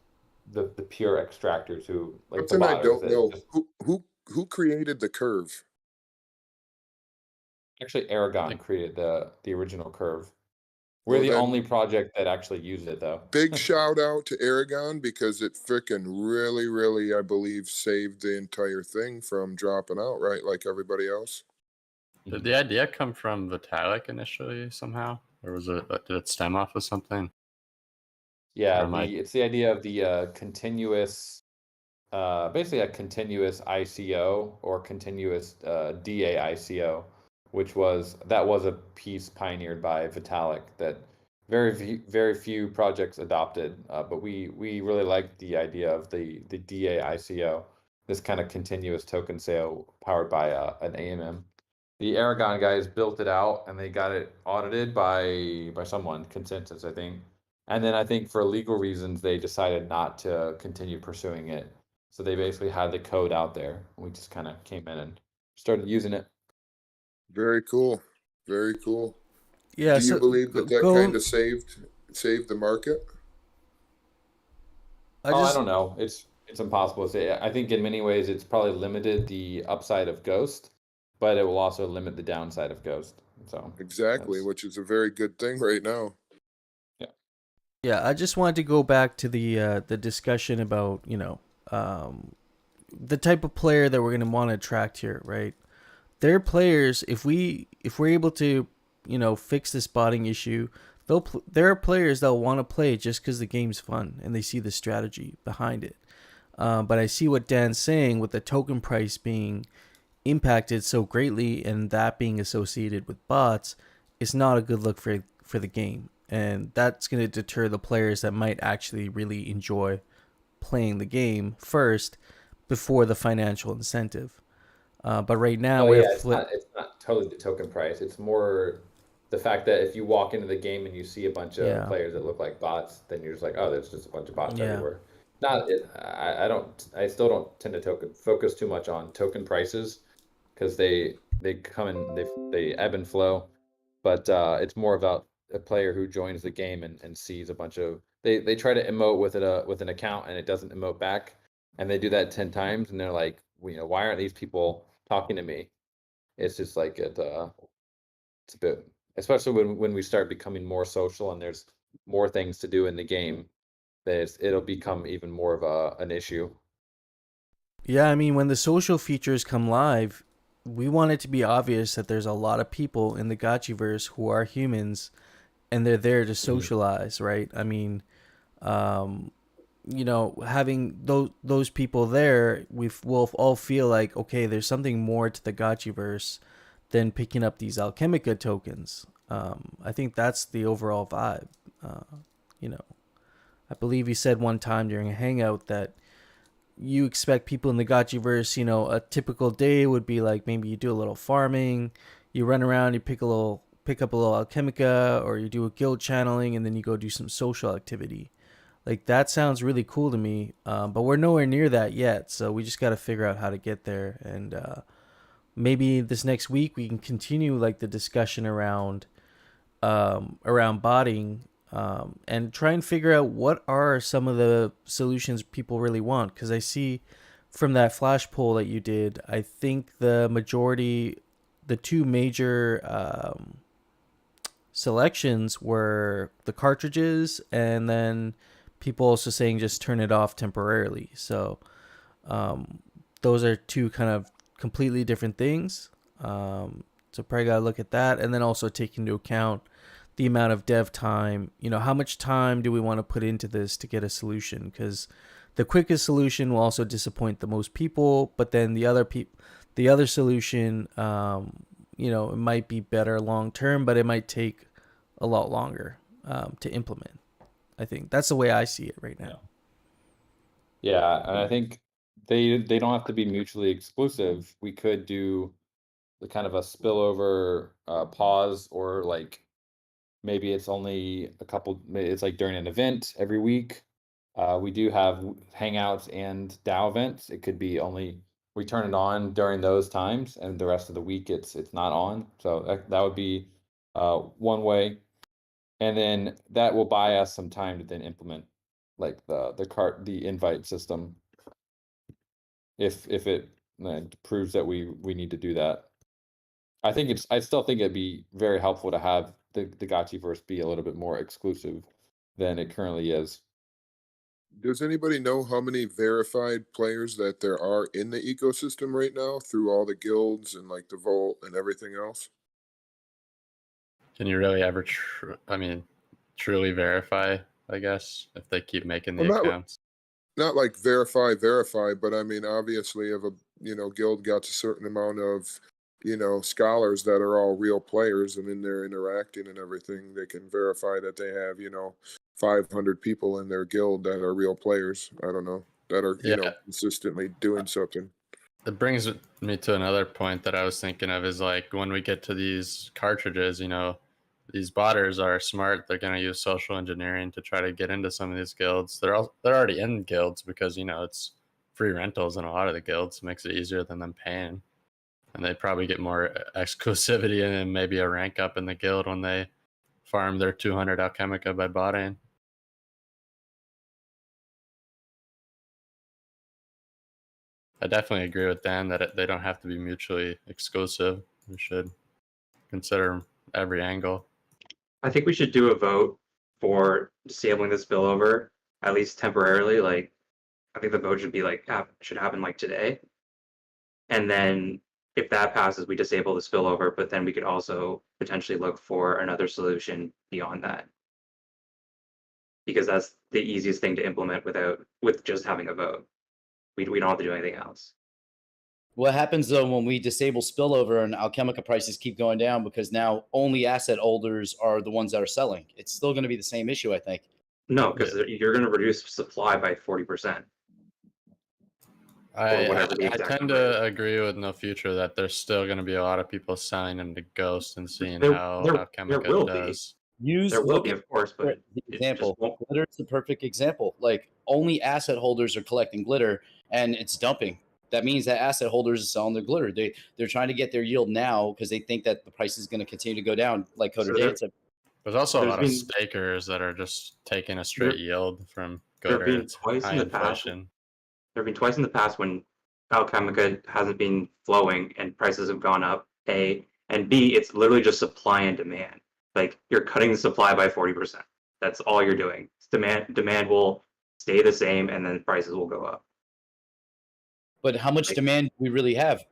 the pure extractors who like Something I don't know. just, Who created the curve? actually Aragon created the original curve. We're Well, the then- only project that actually used it though. Big shout out to Aragon, because it frickin' really, really, I believe, saved the entire thing from dropping out, right? Like everybody else. Did the idea come from Vitalik initially somehow, or was it did it stem off of something? Yeah, Or am I- it's the idea of the continuous, basically a continuous ICO or continuous DA ICO, which was a piece pioneered by Vitalik that very few projects adopted, but we really liked the idea of the DA ICO, this kind of continuous token sale powered by an AMM. The Aragon guys built it out and they got it audited by someone, Consensus, I think. And then I think for legal reasons they decided not to continue pursuing it. So they basically had the code out there. We just kind of came in and started using it. Very cool. Very cool. Yeah. Do you so believe that kind of saved the market? I I just don't know. It's impossible to say. I think in many ways it's probably limited the upside of Ghost, but it will also limit the downside of Ghost. So Exactly, which is a very good thing right now. Yeah, I just wanted to go back to the discussion about the type of player that we're going to want to attract here, right? They're players. If we're able to fix this botting issue, there are players that want to play just because the game's fun and they see the strategy behind it. But I see what Dan's saying with the token price being impacted so greatly and that being associated with bots. It's not a good look for the game, and that's going to deter the players that might actually really enjoy playing the game first before the financial incentive. But right now Oh we're yeah, it's not totally the token price. It's more the fact that if you walk into the game and you see a bunch of Yeah. players that look like bots, then you're just like, oh, there's just a bunch of bots Yeah. everywhere. I still don't tend to focus too much on token prices because they come and they ebb and flow. But it's more about a player who joins the game and sees a bunch of they try to emote with an account and it doesn't emote back, and they do that 10 times and they're like, why aren't these people talking to me? It's just like it's a bit, especially when we start becoming more social and there's more things to do in the game, it'll become even more of an issue. Yeah, I mean, when the social features come live, we want it to be obvious that there's a lot of people in the Gotchiverse who are humans and they're there to socialize, right? I mean, having those people there, we'll all feel like, okay, there's something more to the Gotchiverse than picking up these Alchemica tokens. I think that's the overall vibe. I believe you said one time during a hangout that you expect people in the Gotchiverse, a typical day would be like maybe you do a little farming, you run around, you pick up a little Alchemica, or you do a guild channeling, and then you go do some social activity. Like, that sounds really cool to me, but we're nowhere near that yet, so we just got to figure out how to get there. And maybe this next week we can continue like the discussion around botting, and try and figure out what are some of the solutions people really want. Because I see from that flash poll that you did, I think the two major selections were the cartridges, and then people also saying just turn it off temporarily. So those are two kind of completely different things. So probably gotta look at that, and then also take into account the amount of dev time. How much time do we want to put into this to get a solution? Because the quickest solution will also disappoint the most people, but then the other solution, it might be better long term, but it might take a lot longer to implement. I think that's the way I see it right now. Yeah, and I think they don't have to be mutually exclusive. We could do the kind of a spillover pause, or like maybe it's only it's like during an event every week. We do have hangouts and DAO events. It could be only we turn it on during those times, and the rest of the week it's not on. So that would be one way, and then that will buy us some time to then implement like the invite system if it proves that we need to do that. I still think it'd be very helpful to have the Gotchiverse be a little bit more exclusive than it currently is. Does anybody know how many verified players that there are in the ecosystem right now through all the guilds and like the vault and everything else? Can you really ever, truly verify, I guess, if they keep making the accounts? Not like verify, but I mean, obviously if a guild got a certain amount of scholars that are all real players and then they're interacting and everything, they can verify that they have 500 people in their guild that are real players. I don't know, that are consistently doing something. It brings me to another point that I was thinking of, is like when we get to these cartridges, these botters are smart. They're going to use social engineering to try to get into some of these guilds. They're already in guilds because it's free rentals in a lot of the guilds. It makes it easier than them paying, and they probably get more exclusivity and maybe a rank up in the guild when they farm their 200 Alchemica by botting. I definitely agree with Dan that they don't have to be mutually exclusive. We should consider every angle. I think we should do a vote for disabling the spillover, at least temporarily. Like, I think the vote should be should happen like today. And then if that passes, we disable the spillover, but then we could also potentially look for another solution beyond that. because that's the easiest thing to implement with just having a vote. We don't have to do anything else. What happens though when we disable spillover and Alchemica prices keep going down because now only asset holders are the ones that are selling? It's still going to be the same issue, I think. No, because you're going to reduce supply by 40%. I tend to agree with No Future that there's still going to be a lot of people selling into Ghost and seeing how Alchemica does. There will be, of course, but the example. Glitter is the perfect example. Like only asset holders are collecting glitter, and it's dumping. That means that asset holders are selling their glitter. They're trying to get their yield now because they think that the price is going to continue to go down. Like Coder David said. There's also a lot of stakers that are just taking a straight yield from glitter. There have been twice in the past when Alchemica hasn't been flowing and prices have gone up. A and B, it's literally just supply and demand. Like you're cutting the supply by 40%. That's all you're doing. Demand will stay the same, and then prices will go up. But how much demand do we really have?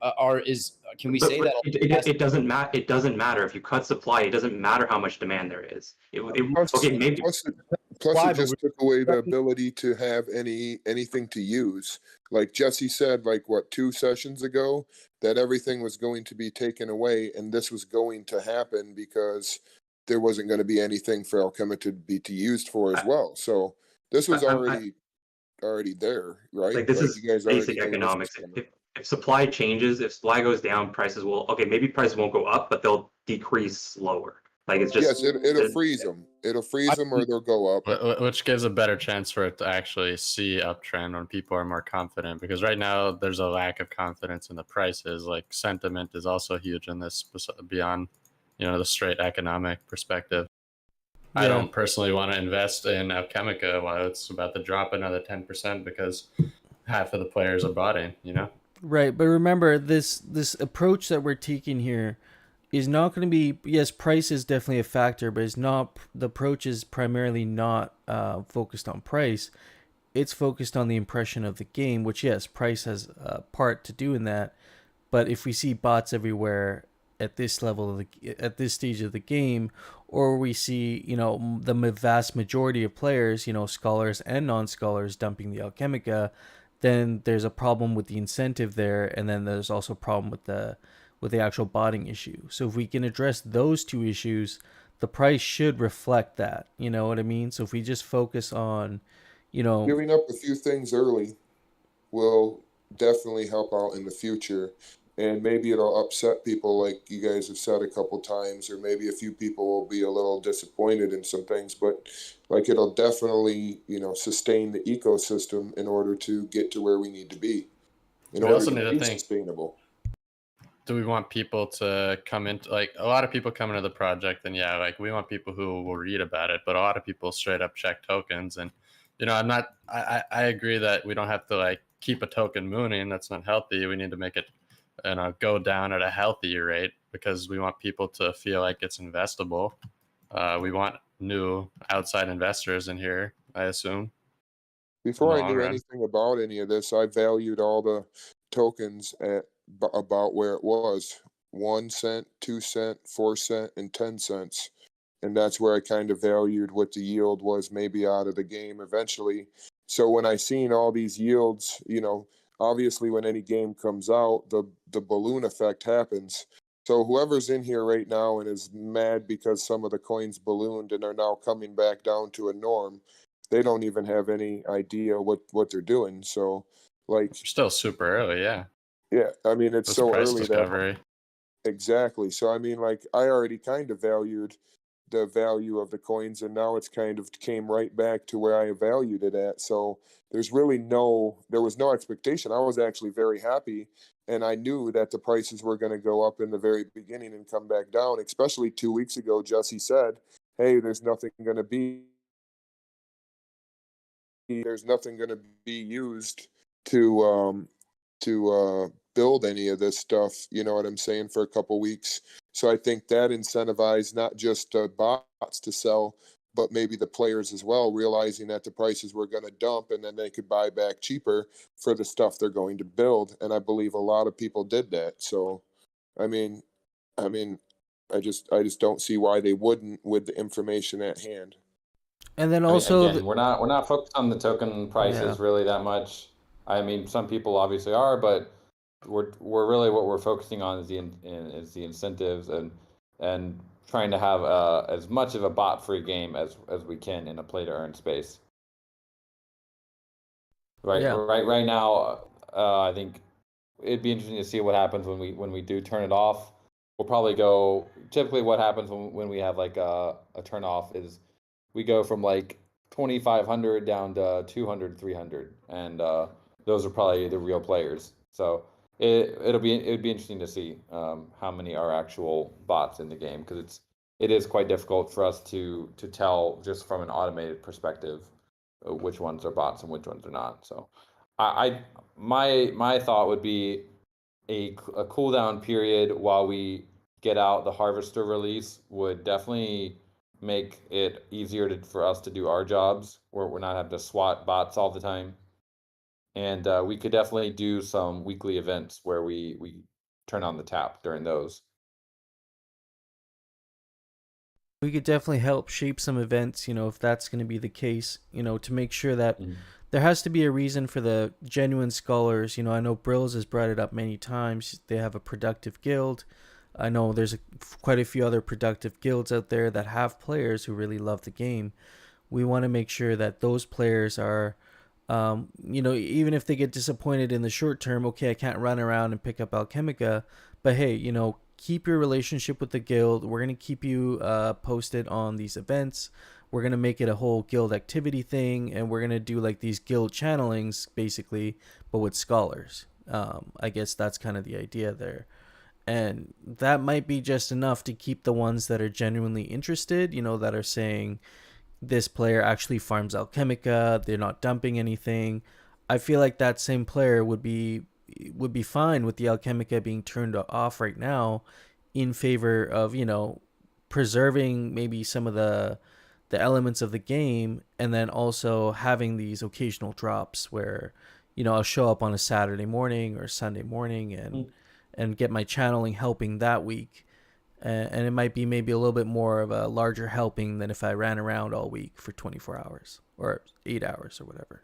Can we say that it doesn't matter? It doesn't matter if you cut supply. It doesn't matter how much demand there is. Plus, it just took away the ability to have anything to use. Like Jesse said, like 2 sessions ago, that everything was going to be taken away, and this was going to happen because there wasn't going to be anything for Alchemica to be used for as well. So this was already there, right? Like this is basic economics. If supply changes, if supply goes down, prices will. Okay, maybe prices won't go up, but they'll decrease slower. Like it's just it'll freeze them. It'll freeze them, or they'll go up. Which gives a better chance for it to actually see uptrend when people are more confident. Because right now there's a lack of confidence in the prices. Like sentiment is also huge in this beyond, the straight economic perspective. Yeah. I don't personally want to invest in Alchemica while it's about to drop another 10% because half of the players are botting. Right, but remember this approach that we're taking here is not going to be, yes, price is definitely a factor, but it's not, the approach is primarily not focused on price. It's focused on the impression of the game, which, yes, price has a part to do in that. But if we see bots everywhere at this level at this stage of the game, or we see, the vast majority of players, scholars and non-scholars dumping the Alchemica, then there's a problem with the incentive there, and then there's also a problem with the actual botting issue. So if we can address those 2 issues, the price should reflect that. You know what I mean? So if we just focus on, giving up a few things early will definitely help out in the future. And maybe it'll upset people, like you guys have said a couple times, or maybe a few people will be a little disappointed in some things, but like it'll definitely, sustain the ecosystem in order to get to where we need to be. In order to be sustainable. Do we want people to come into, like, a lot of people come into the project, and we want people who will read about it, but a lot of people straight up check tokens. And, I agree that we don't have to keep a token mooning. That's not healthy. We need to make it go down at a healthy rate because we want people to feel like it's investable. We want new outside investors in here, I assume. Before I knew anything about any of this, I valued all the tokens at about where it was: 1 cent, 2 cent, 4 cent, and 10 cents. And that's where I kind of valued what the yield was maybe out of the game eventually. So when I seen all these yields, obviously when any game comes out, the balloon effect happens. So whoever's in here right now and is mad because some of the coins ballooned and are now coming back down to a norm, they don't even have any idea what they're doing. So we're still super early. Yeah, I mean, it's so early discovery. Exactly. So I mean, I already kind of valued the value of the coins, and now it's kind of came right back to where I valued it at. So there was no expectation. I was actually very happy, and I knew that the prices were going to go up in the very beginning and come back down, especially 2 weeks ago. Jesse said, hey, there's nothing going to be used to build any of this stuff, you know what I'm saying, for a couple weeks. So I think that incentivized not just bots to sell, but maybe the players as well, realizing that the prices were going to dump and then they could buy back cheaper for the stuff they're going to build. And I believe a lot of people did that. So, I mean, I just don't see why they wouldn't with the information at hand. And then I mean, also, again, we're not focused on the token prices really that much. I mean, some people obviously are, but we're really what we're focusing on is the incentives and trying to have as much of a bot-free game as we can in a play-to-earn space. Right now, I think it'd be interesting to see what happens when we do turn it off. We'll probably go. Typically, what happens when we have like a turn off is we go from like 2,500 down to 200, 300, and those are probably the real players. So it'd be interesting to see how many are actual bots in the game, because it is quite difficult for us to tell just from an automated perspective which ones are bots and which ones are not. So my thought would be a cooldown period while we get out the harvester release would definitely make it easier for us to do our jobs, where we're not having to swat bots all the time. And we could definitely do some weekly events where we turn on the tap during those. we could definitely help shape some events, if that's going to be the case, to make sure that there has to be a reason for the genuine scholars. I know Brills has brought it up many times. They have a productive guild. I know there's quite a few other productive guilds out there that have players who really love the game. We want to make sure that those players are, even if they get disappointed in the short term, okay, I can't run around and pick up Alchemica, but hey, keep your relationship with the guild. We're going to keep you posted on these events. We're going to make it a whole guild activity thing, and we're going to do like these guild channelings, basically, but with scholars. I guess that's kind of the idea there. And that might be just enough to keep the ones that are genuinely interested, that are saying, this player actually farms Alchemica, they're not dumping anything. I feel like that same player would be fine with the Alchemica being turned off right now in favor of, preserving maybe some of the elements of the game, and then also having these occasional drops where, I'll show up on a Saturday morning or Sunday morning and get my channeling helping that week. And it might be maybe a little bit more of a larger helping than if I ran around all week for 24 hours or 8 hours or whatever.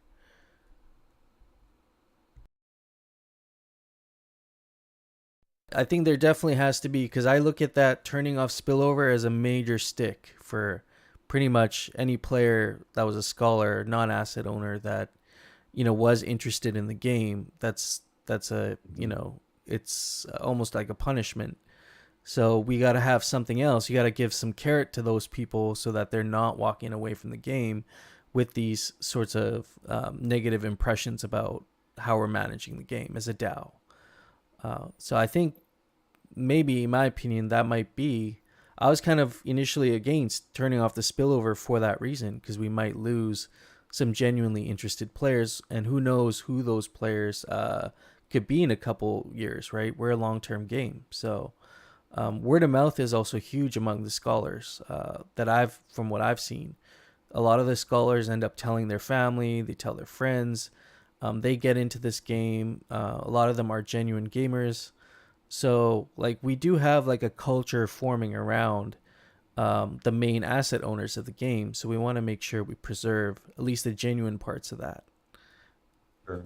I think there definitely has to be, because I look at that turning off spillover as a major stick for pretty much any player that was a scholar, non-asset owner that, was interested in the game. That's a, it's almost like a punishment. So we got to have something else. You got to give some carrot to those people so that they're not walking away from the game with these sorts of negative impressions about how we're managing the game as a DAO. So I think maybe, in my opinion, that might be. I was kind of initially against turning off the spillover for that reason, because we might lose some genuinely interested players, and who knows who those players could be in a couple years, right? We're a long-term game, so. Word of mouth is also huge among the scholars from what I've seen. A lot of the scholars end up telling their family, they tell their friends, they get into this game. A lot of them are genuine gamers. So like we do have like a culture forming around the main asset owners of the game. So we want to make sure we preserve at least the genuine parts of that. Sure.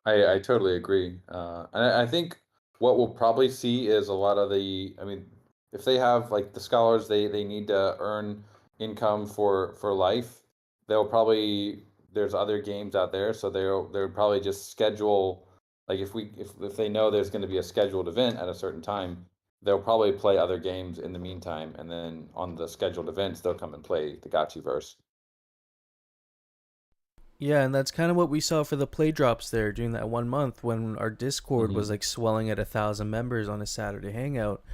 I totally agree. And I think what we'll probably see is a lot of if they have like the scholars, they need to earn income for life. There's other games out there, so they'll probably just schedule, like if they know there's going to be a scheduled event at a certain time, they'll probably play other games in the meantime, and then on the scheduled events they'll come and play the Gotchiverse. Yeah, and that's kind of what we saw for the play drops there during that 1 month when our Discord was like swelling at 1,000 members on a Saturday hangout.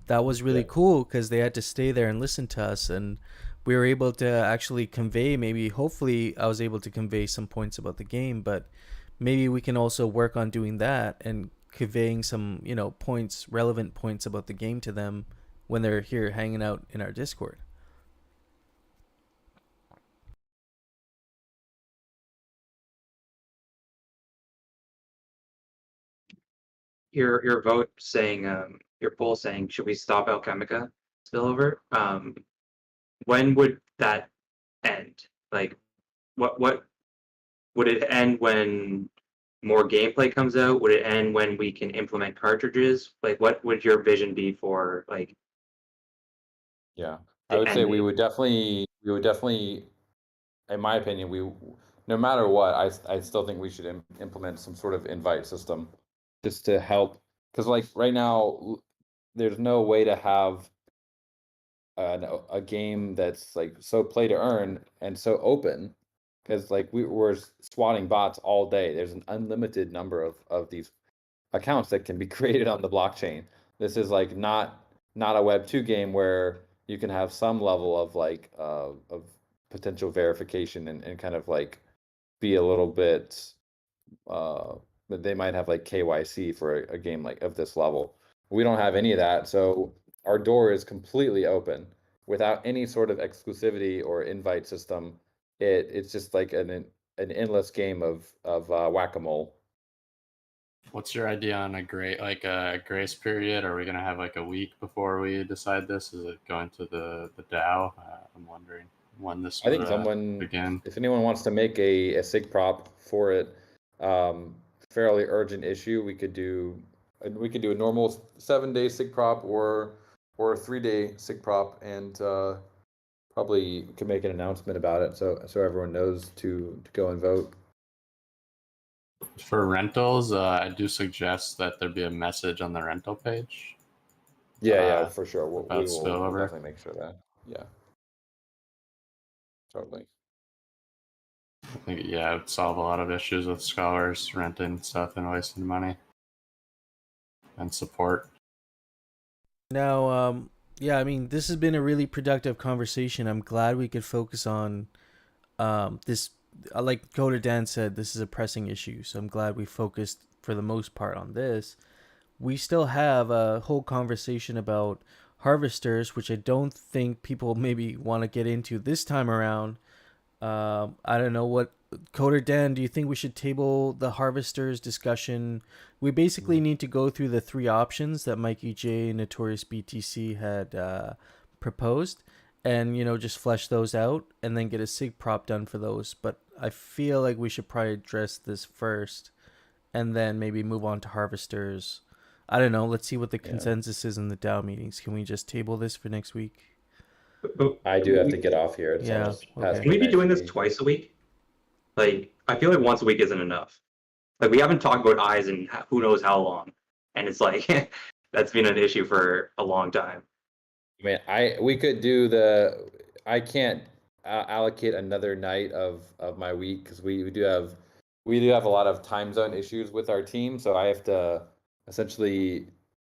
That was really cool because they had to stay there and listen to us, and we were able to actually convey, hopefully I was able to convey some points about the game, but maybe we can also work on doing that and conveying some, relevant points about the game to them when they're here hanging out in our Discord. Your vote saying your poll saying, should we stop Alchemica spillover? When would that end? Like, what would it end when more gameplay comes out? Would it end when we can implement cartridges? Like, what would your vision be for like Yeah, I the would say end? we would definitely, in my opinion, no matter what, I still think we should implement some sort of invite system just to help. Because like right now, there's no way to have a game that's like so play to earn and so open, because like we're swatting bots all day. There's an unlimited number of these accounts that can be created on the blockchain. This is like not a Web2 game where you can have some level of like of potential verification and kind of like be a little bit but they might have like KYC for a game like of this level. We don't have any of that, so our door is completely open without any sort of exclusivity or invite system. It's just like an endless game of whack-a-mole. What's your idea on a grace period? Are we gonna have like a week before we decide this? Is it going to the DAO? I'm wondering when this I think would someone, begin. if anyone wants to make a SIG prop for it, fairly urgent issue, we could do a normal 7-day SIG prop or a 3-day SIG prop, and probably could make an announcement about it so everyone knows to go and vote. For rentals, I do suggest that there be a message on the rental page. Yeah, for sure. We'll spillover. definitely make sure that. Yeah, totally. I think it would solve a lot of issues with scholars renting stuff and wasting money and support. Now, yeah, I mean, this has been a really productive conversation. I'm glad we could focus on this. Like Coder Dan said, this is a pressing issue, so I'm glad we focused for the most part on this. We still have a whole conversation about harvesters, which I don't think people maybe want to get into this time around. I don't know what Coder Dan, do you think we should table the harvesters discussion? We basically need to go through the 3 options that Mikey J and Notorious BTC had proposed, and just flesh those out and then get a SIG prop done for those. But I feel like we should probably address this first and then maybe move on to harvesters. I don't know. Let's see what the consensus is in the DAO meetings. Can we just table this for next week? I do have to get off here. It's Yeah, almost past okay. Can we be midnight doing for this me. twice a week? Like, I feel like once a week isn't enough. Like, we haven't talked about eyes in who knows how long, and it's like that's been an issue for a long time. I mean, we could do I can't allocate another night of my week because we do have a lot of time zone issues with our team, so I have to essentially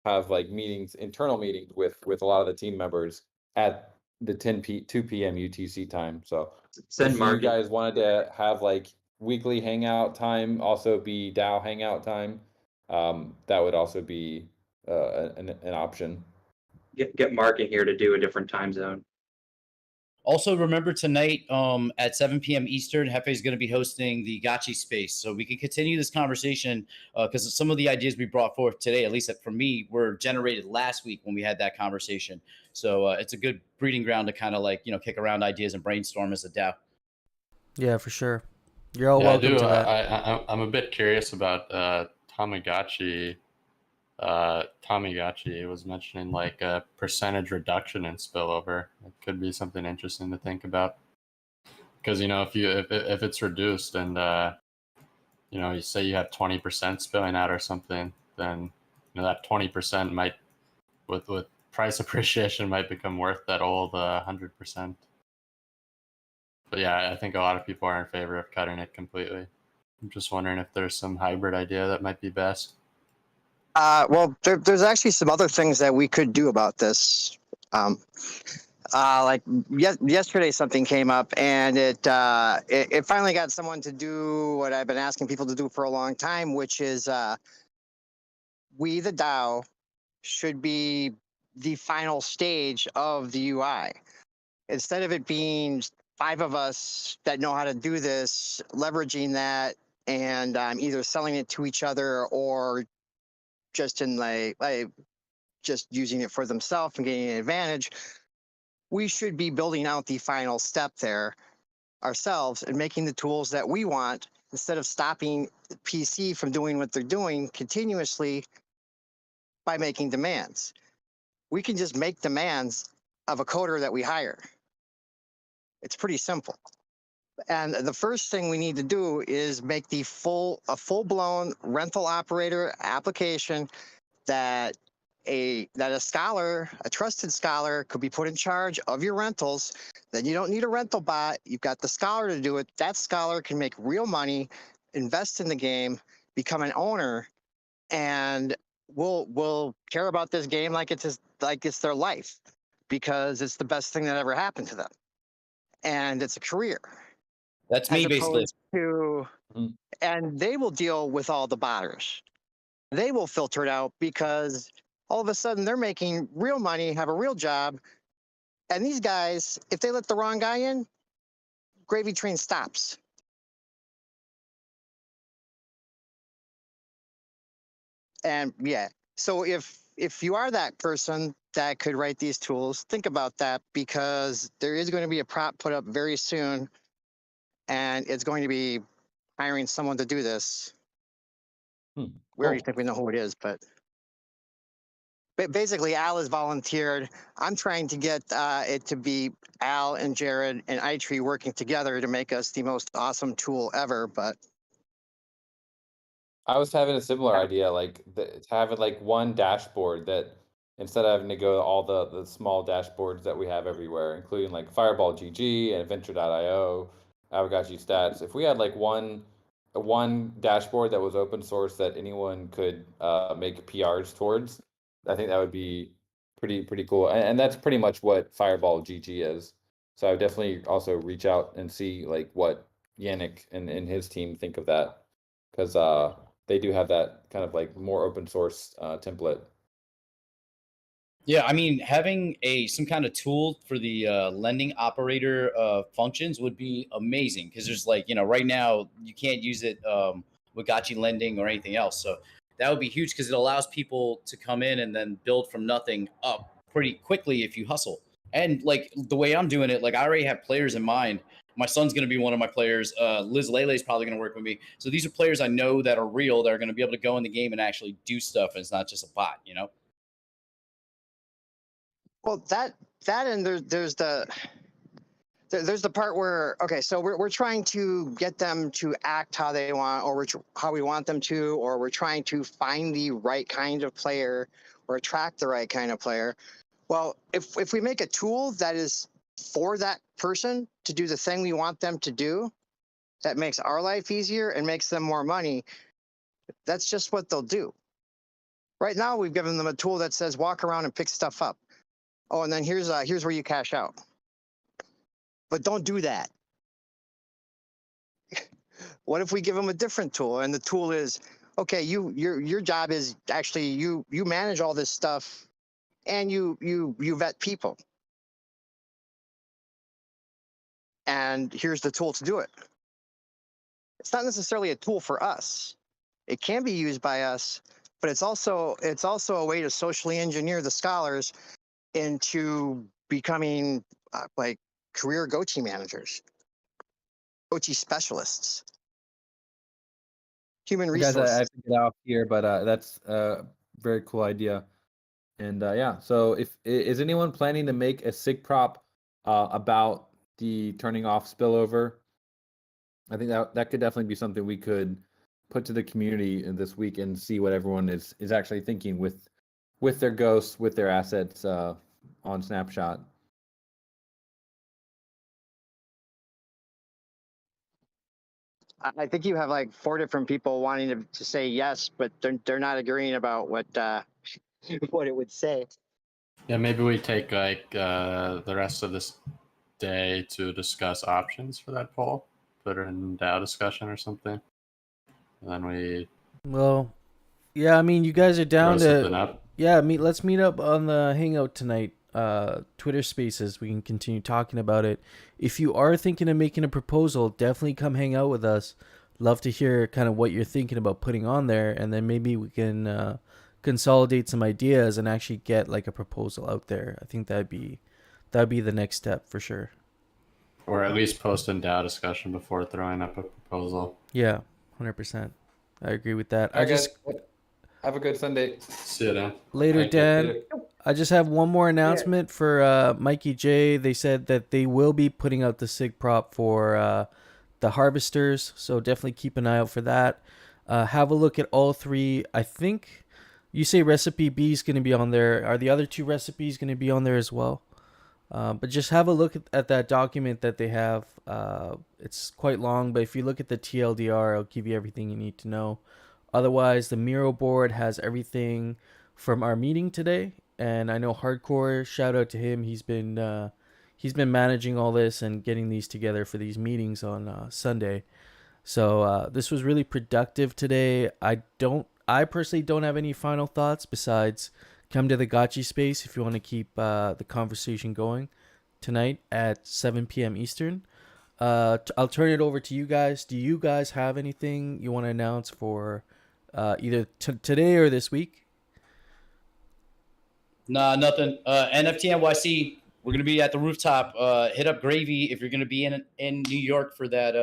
have like internal meetings with a lot of the team members at the 2 p.m. UTC time. So Send if Mark you in. guys wanted to have like weekly hangout time, also be DAO hangout time, that would also be an option. Get Mark in here to do a different time zone. Also, remember tonight at 7 p.m. Eastern, Hefe is going to be hosting the Gotchi space. So we can continue this conversation because some of the ideas we brought forth today, at least for me, were generated last week when we had that conversation. So it's a good breeding ground to kind of like, kick around ideas and brainstorm as a DAO. Yeah, for sure. You're all welcome to that. I'm a bit curious about Tamagotchi. Tamagotchi was mentioning like a percentage reduction in spillover. It could be something interesting to think about, because if it's reduced and you say you have 20% spilling out or something, then that 20% might with price appreciation might become worth that old 100%. But yeah, I think a lot of people are in favor of cutting it completely. I'm just wondering if there's some hybrid idea that might be best. Well, there's actually some other things that we could do about this. Like yesterday, something came up, and it finally got someone to do what I've been asking people to do for a long time, which is we, the DAO, should be the final stage of the UI. Instead of it being 5 of us that know how to do this, leveraging that and either selling it to each other or just in like just using it for themselves and getting an advantage, we should be building out the final step there ourselves and making the tools that we want instead of stopping the PC from doing what they're doing continuously by making demands. We can just make demands of a coder that we hire. It's pretty simple. And the first thing we need to do is make a full-blown rental operator application that a scholar, a trusted scholar, could be put in charge of your rentals. Then you don't need a rental bot. You've got the scholar to do it. That scholar can make real money, invest in the game, become an owner, and will care about this game like it's their life, because it's the best thing that ever happened to them, and it's a career. That's me, basically. And they will deal with all the botters. They will filter it out because all of a sudden they're making real money, have a real job. And these guys, if they let the wrong guy in, gravy train stops. And yeah, so if you are that person that could write these tools, think about that, because there is going to be a prop put up very soon, and it's going to be hiring someone to do this. We already think we know who it is, but basically Al has volunteered. I'm trying to get it to be Al and Jared and iTree working together to make us the most awesome tool ever. But I was having a similar idea, like having like one dashboard that instead of having to go to all the small dashboards that we have everywhere, including like Fireball GG and Adventure.io, Aavegotchi Stats. If we had like one dashboard that was open source that anyone could make PRs towards, I think that would be pretty cool. And that's pretty much what Fireball GG is. So I would definitely also reach out and see like what Yannick and his team think of that, because they do have that kind of like more open source template. Yeah, I mean, having some kind of tool for the lending operator functions would be amazing, because there's like, right now you can't use it with Gotchi lending or anything else. So that would be huge, because it allows people to come in and then build from nothing up pretty quickly if you hustle. And like the way I'm doing it, like I already have players in mind. My son's going to be one of my players. Liz Lele is probably going to work with me. So these are players I know that are real, that are going to be able to go in the game and actually do stuff. And it's not just a bot, well, that and there's the part where, okay, so we're trying to get them to act how they want, or how we want them to, or we're trying to find the right kind of player or attract the right kind of player. Well, if we make a tool that is for that person to do the thing we want them to do, that makes our life easier and makes them more money, that's just what they'll do. Right now, we've given them a tool that says walk around and pick stuff up. Oh, and then here's where you cash out. But don't do that. What if we give them a different tool, and the tool is, okay, your job is actually you manage all this stuff, and you vet people. And here's the tool to do it. It's not necessarily a tool for us. It can be used by us, but it's also a way to socially engineer the scholars into becoming like career Gochi managers, Gochi specialists, human resources. Guys, I have to get out here, but that's a very cool idea. And yeah, so is anyone planning to make a SIG prop about the turning off spillover? I think that could definitely be something we could put to the community this week and see what everyone is actually thinking with their ghosts, with their assets on Snapshot. I think you have like 4 different people wanting to say yes, but they're not agreeing about what what it would say. Yeah, maybe we take like the rest of this day to discuss options for that poll. Put it in DAO discussion or something. And then we. Well, yeah, I mean, you guys are down something to. up. Yeah, let's meet up on the Hangout tonight. Twitter Spaces. We can continue talking about it. If you are thinking of making a proposal, definitely come hang out with us. Love to hear kind of what you're thinking about putting on there, and then maybe we can consolidate some ideas and actually get like a proposal out there. I think that'd be the next step for sure. Or at least post in DAO discussion before throwing up a proposal. Yeah, 100%. I agree with that. All right, guys. Have a good Sunday. See you then. Later, Thank you. Dan. I just have one more announcement for Mikey J. They said that they will be putting out the SIG prop for the Harvesters, so definitely keep an eye out for that. Have a look at all three. I think you say recipe B is going to be on there. Are the other two recipes going to be on there as well? But just have a look at that document that they have. It's quite long, but if you look at the TLDR, it'll give you everything you need to know. Otherwise, the Miro board has everything from our meeting today. And I know Hardcore, shout out to him. He's been managing all this and getting these together for these meetings on Sunday. So this was really productive today. I personally don't have any final thoughts besides come to the Gotchi space if you want to keep the conversation going tonight at 7 p.m. Eastern. I'll turn it over to you guys. Do you guys have anything you want to announce for either today or this week? Nah, nothing. NFT NYC, we're gonna be at the rooftop. Hit up Gravy if you're gonna be in New York for that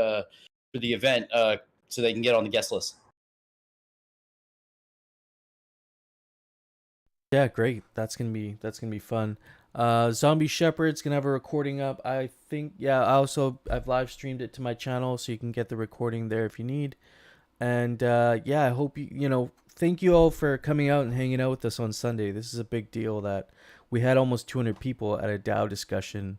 for the event, so they can get on the guest list. Yeah, great. That's gonna be fun. Zombie Shepherd's gonna have a recording up. I think. Yeah. I've live streamed it to my channel, so you can get the recording there if you need. And yeah, I hope thank you all for coming out and hanging out with us on Sunday. This is a big deal that we had almost 200 people at a DAO discussion.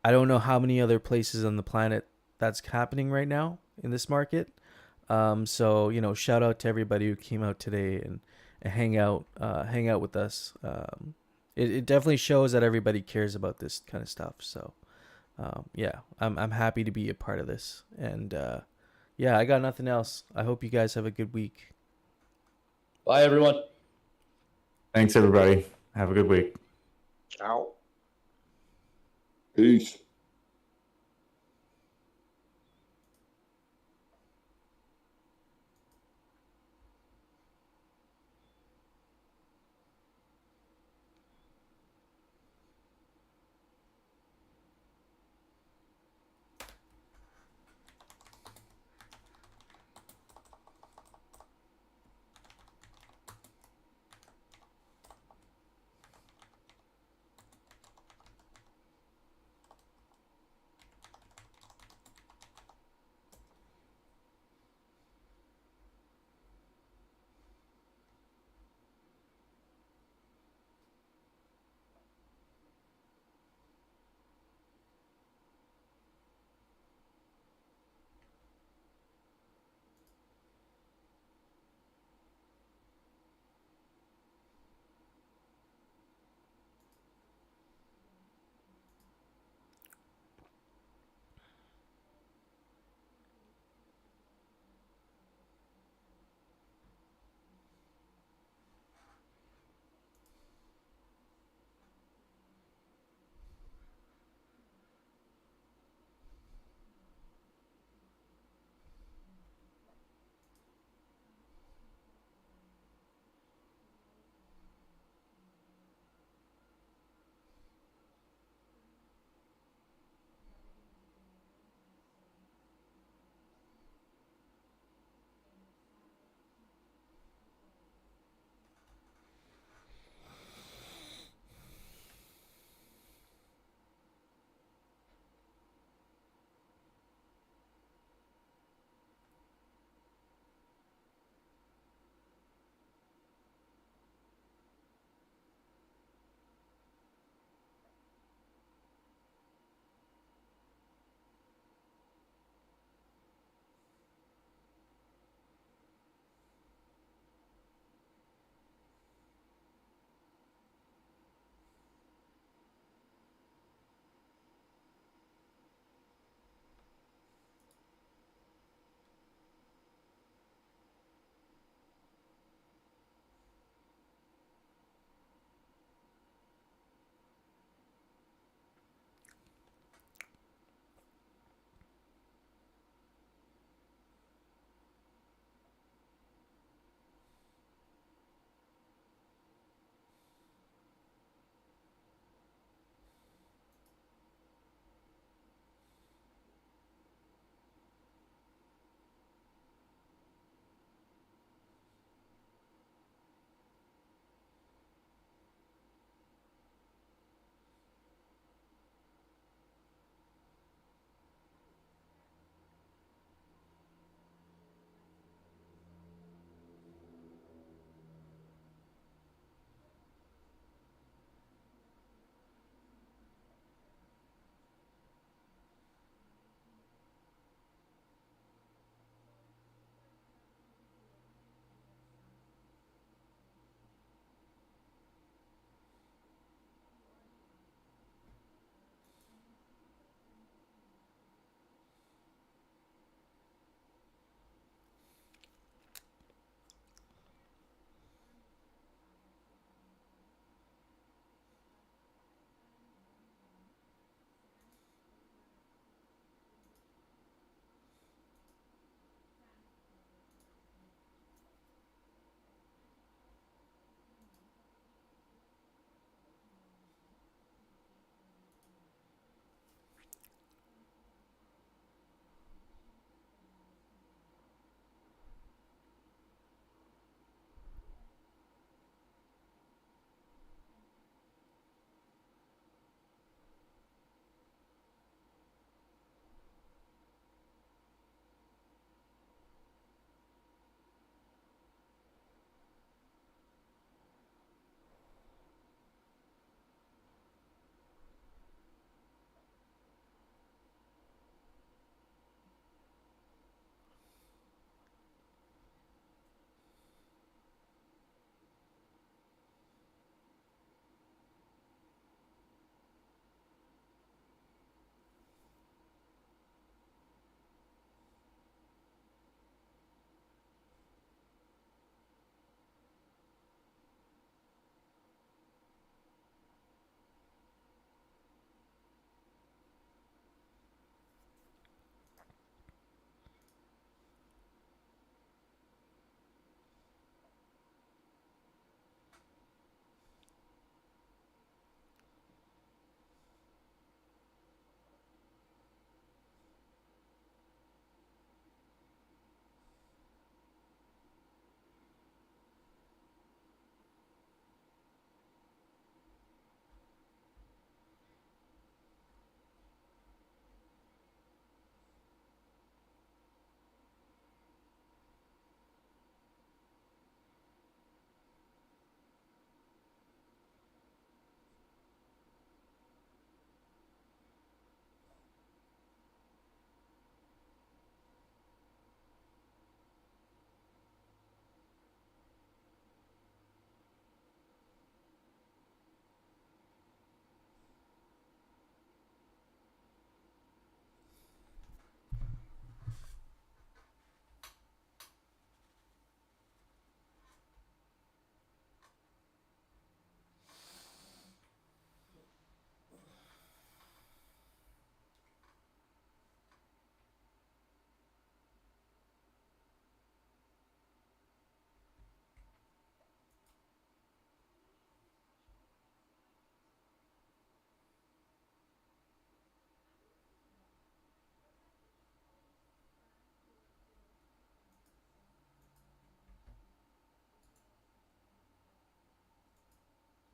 I don't know how many other places on the planet that's happening right now in this market. So shout out to everybody who came out today and hang out with us. It definitely shows that everybody cares about this kind of stuff. So yeah, I'm happy to be a part of this. And yeah, I got nothing else. I hope you guys have a good week. Bye, everyone. Thanks, everybody. Have a good week. Ciao. Peace.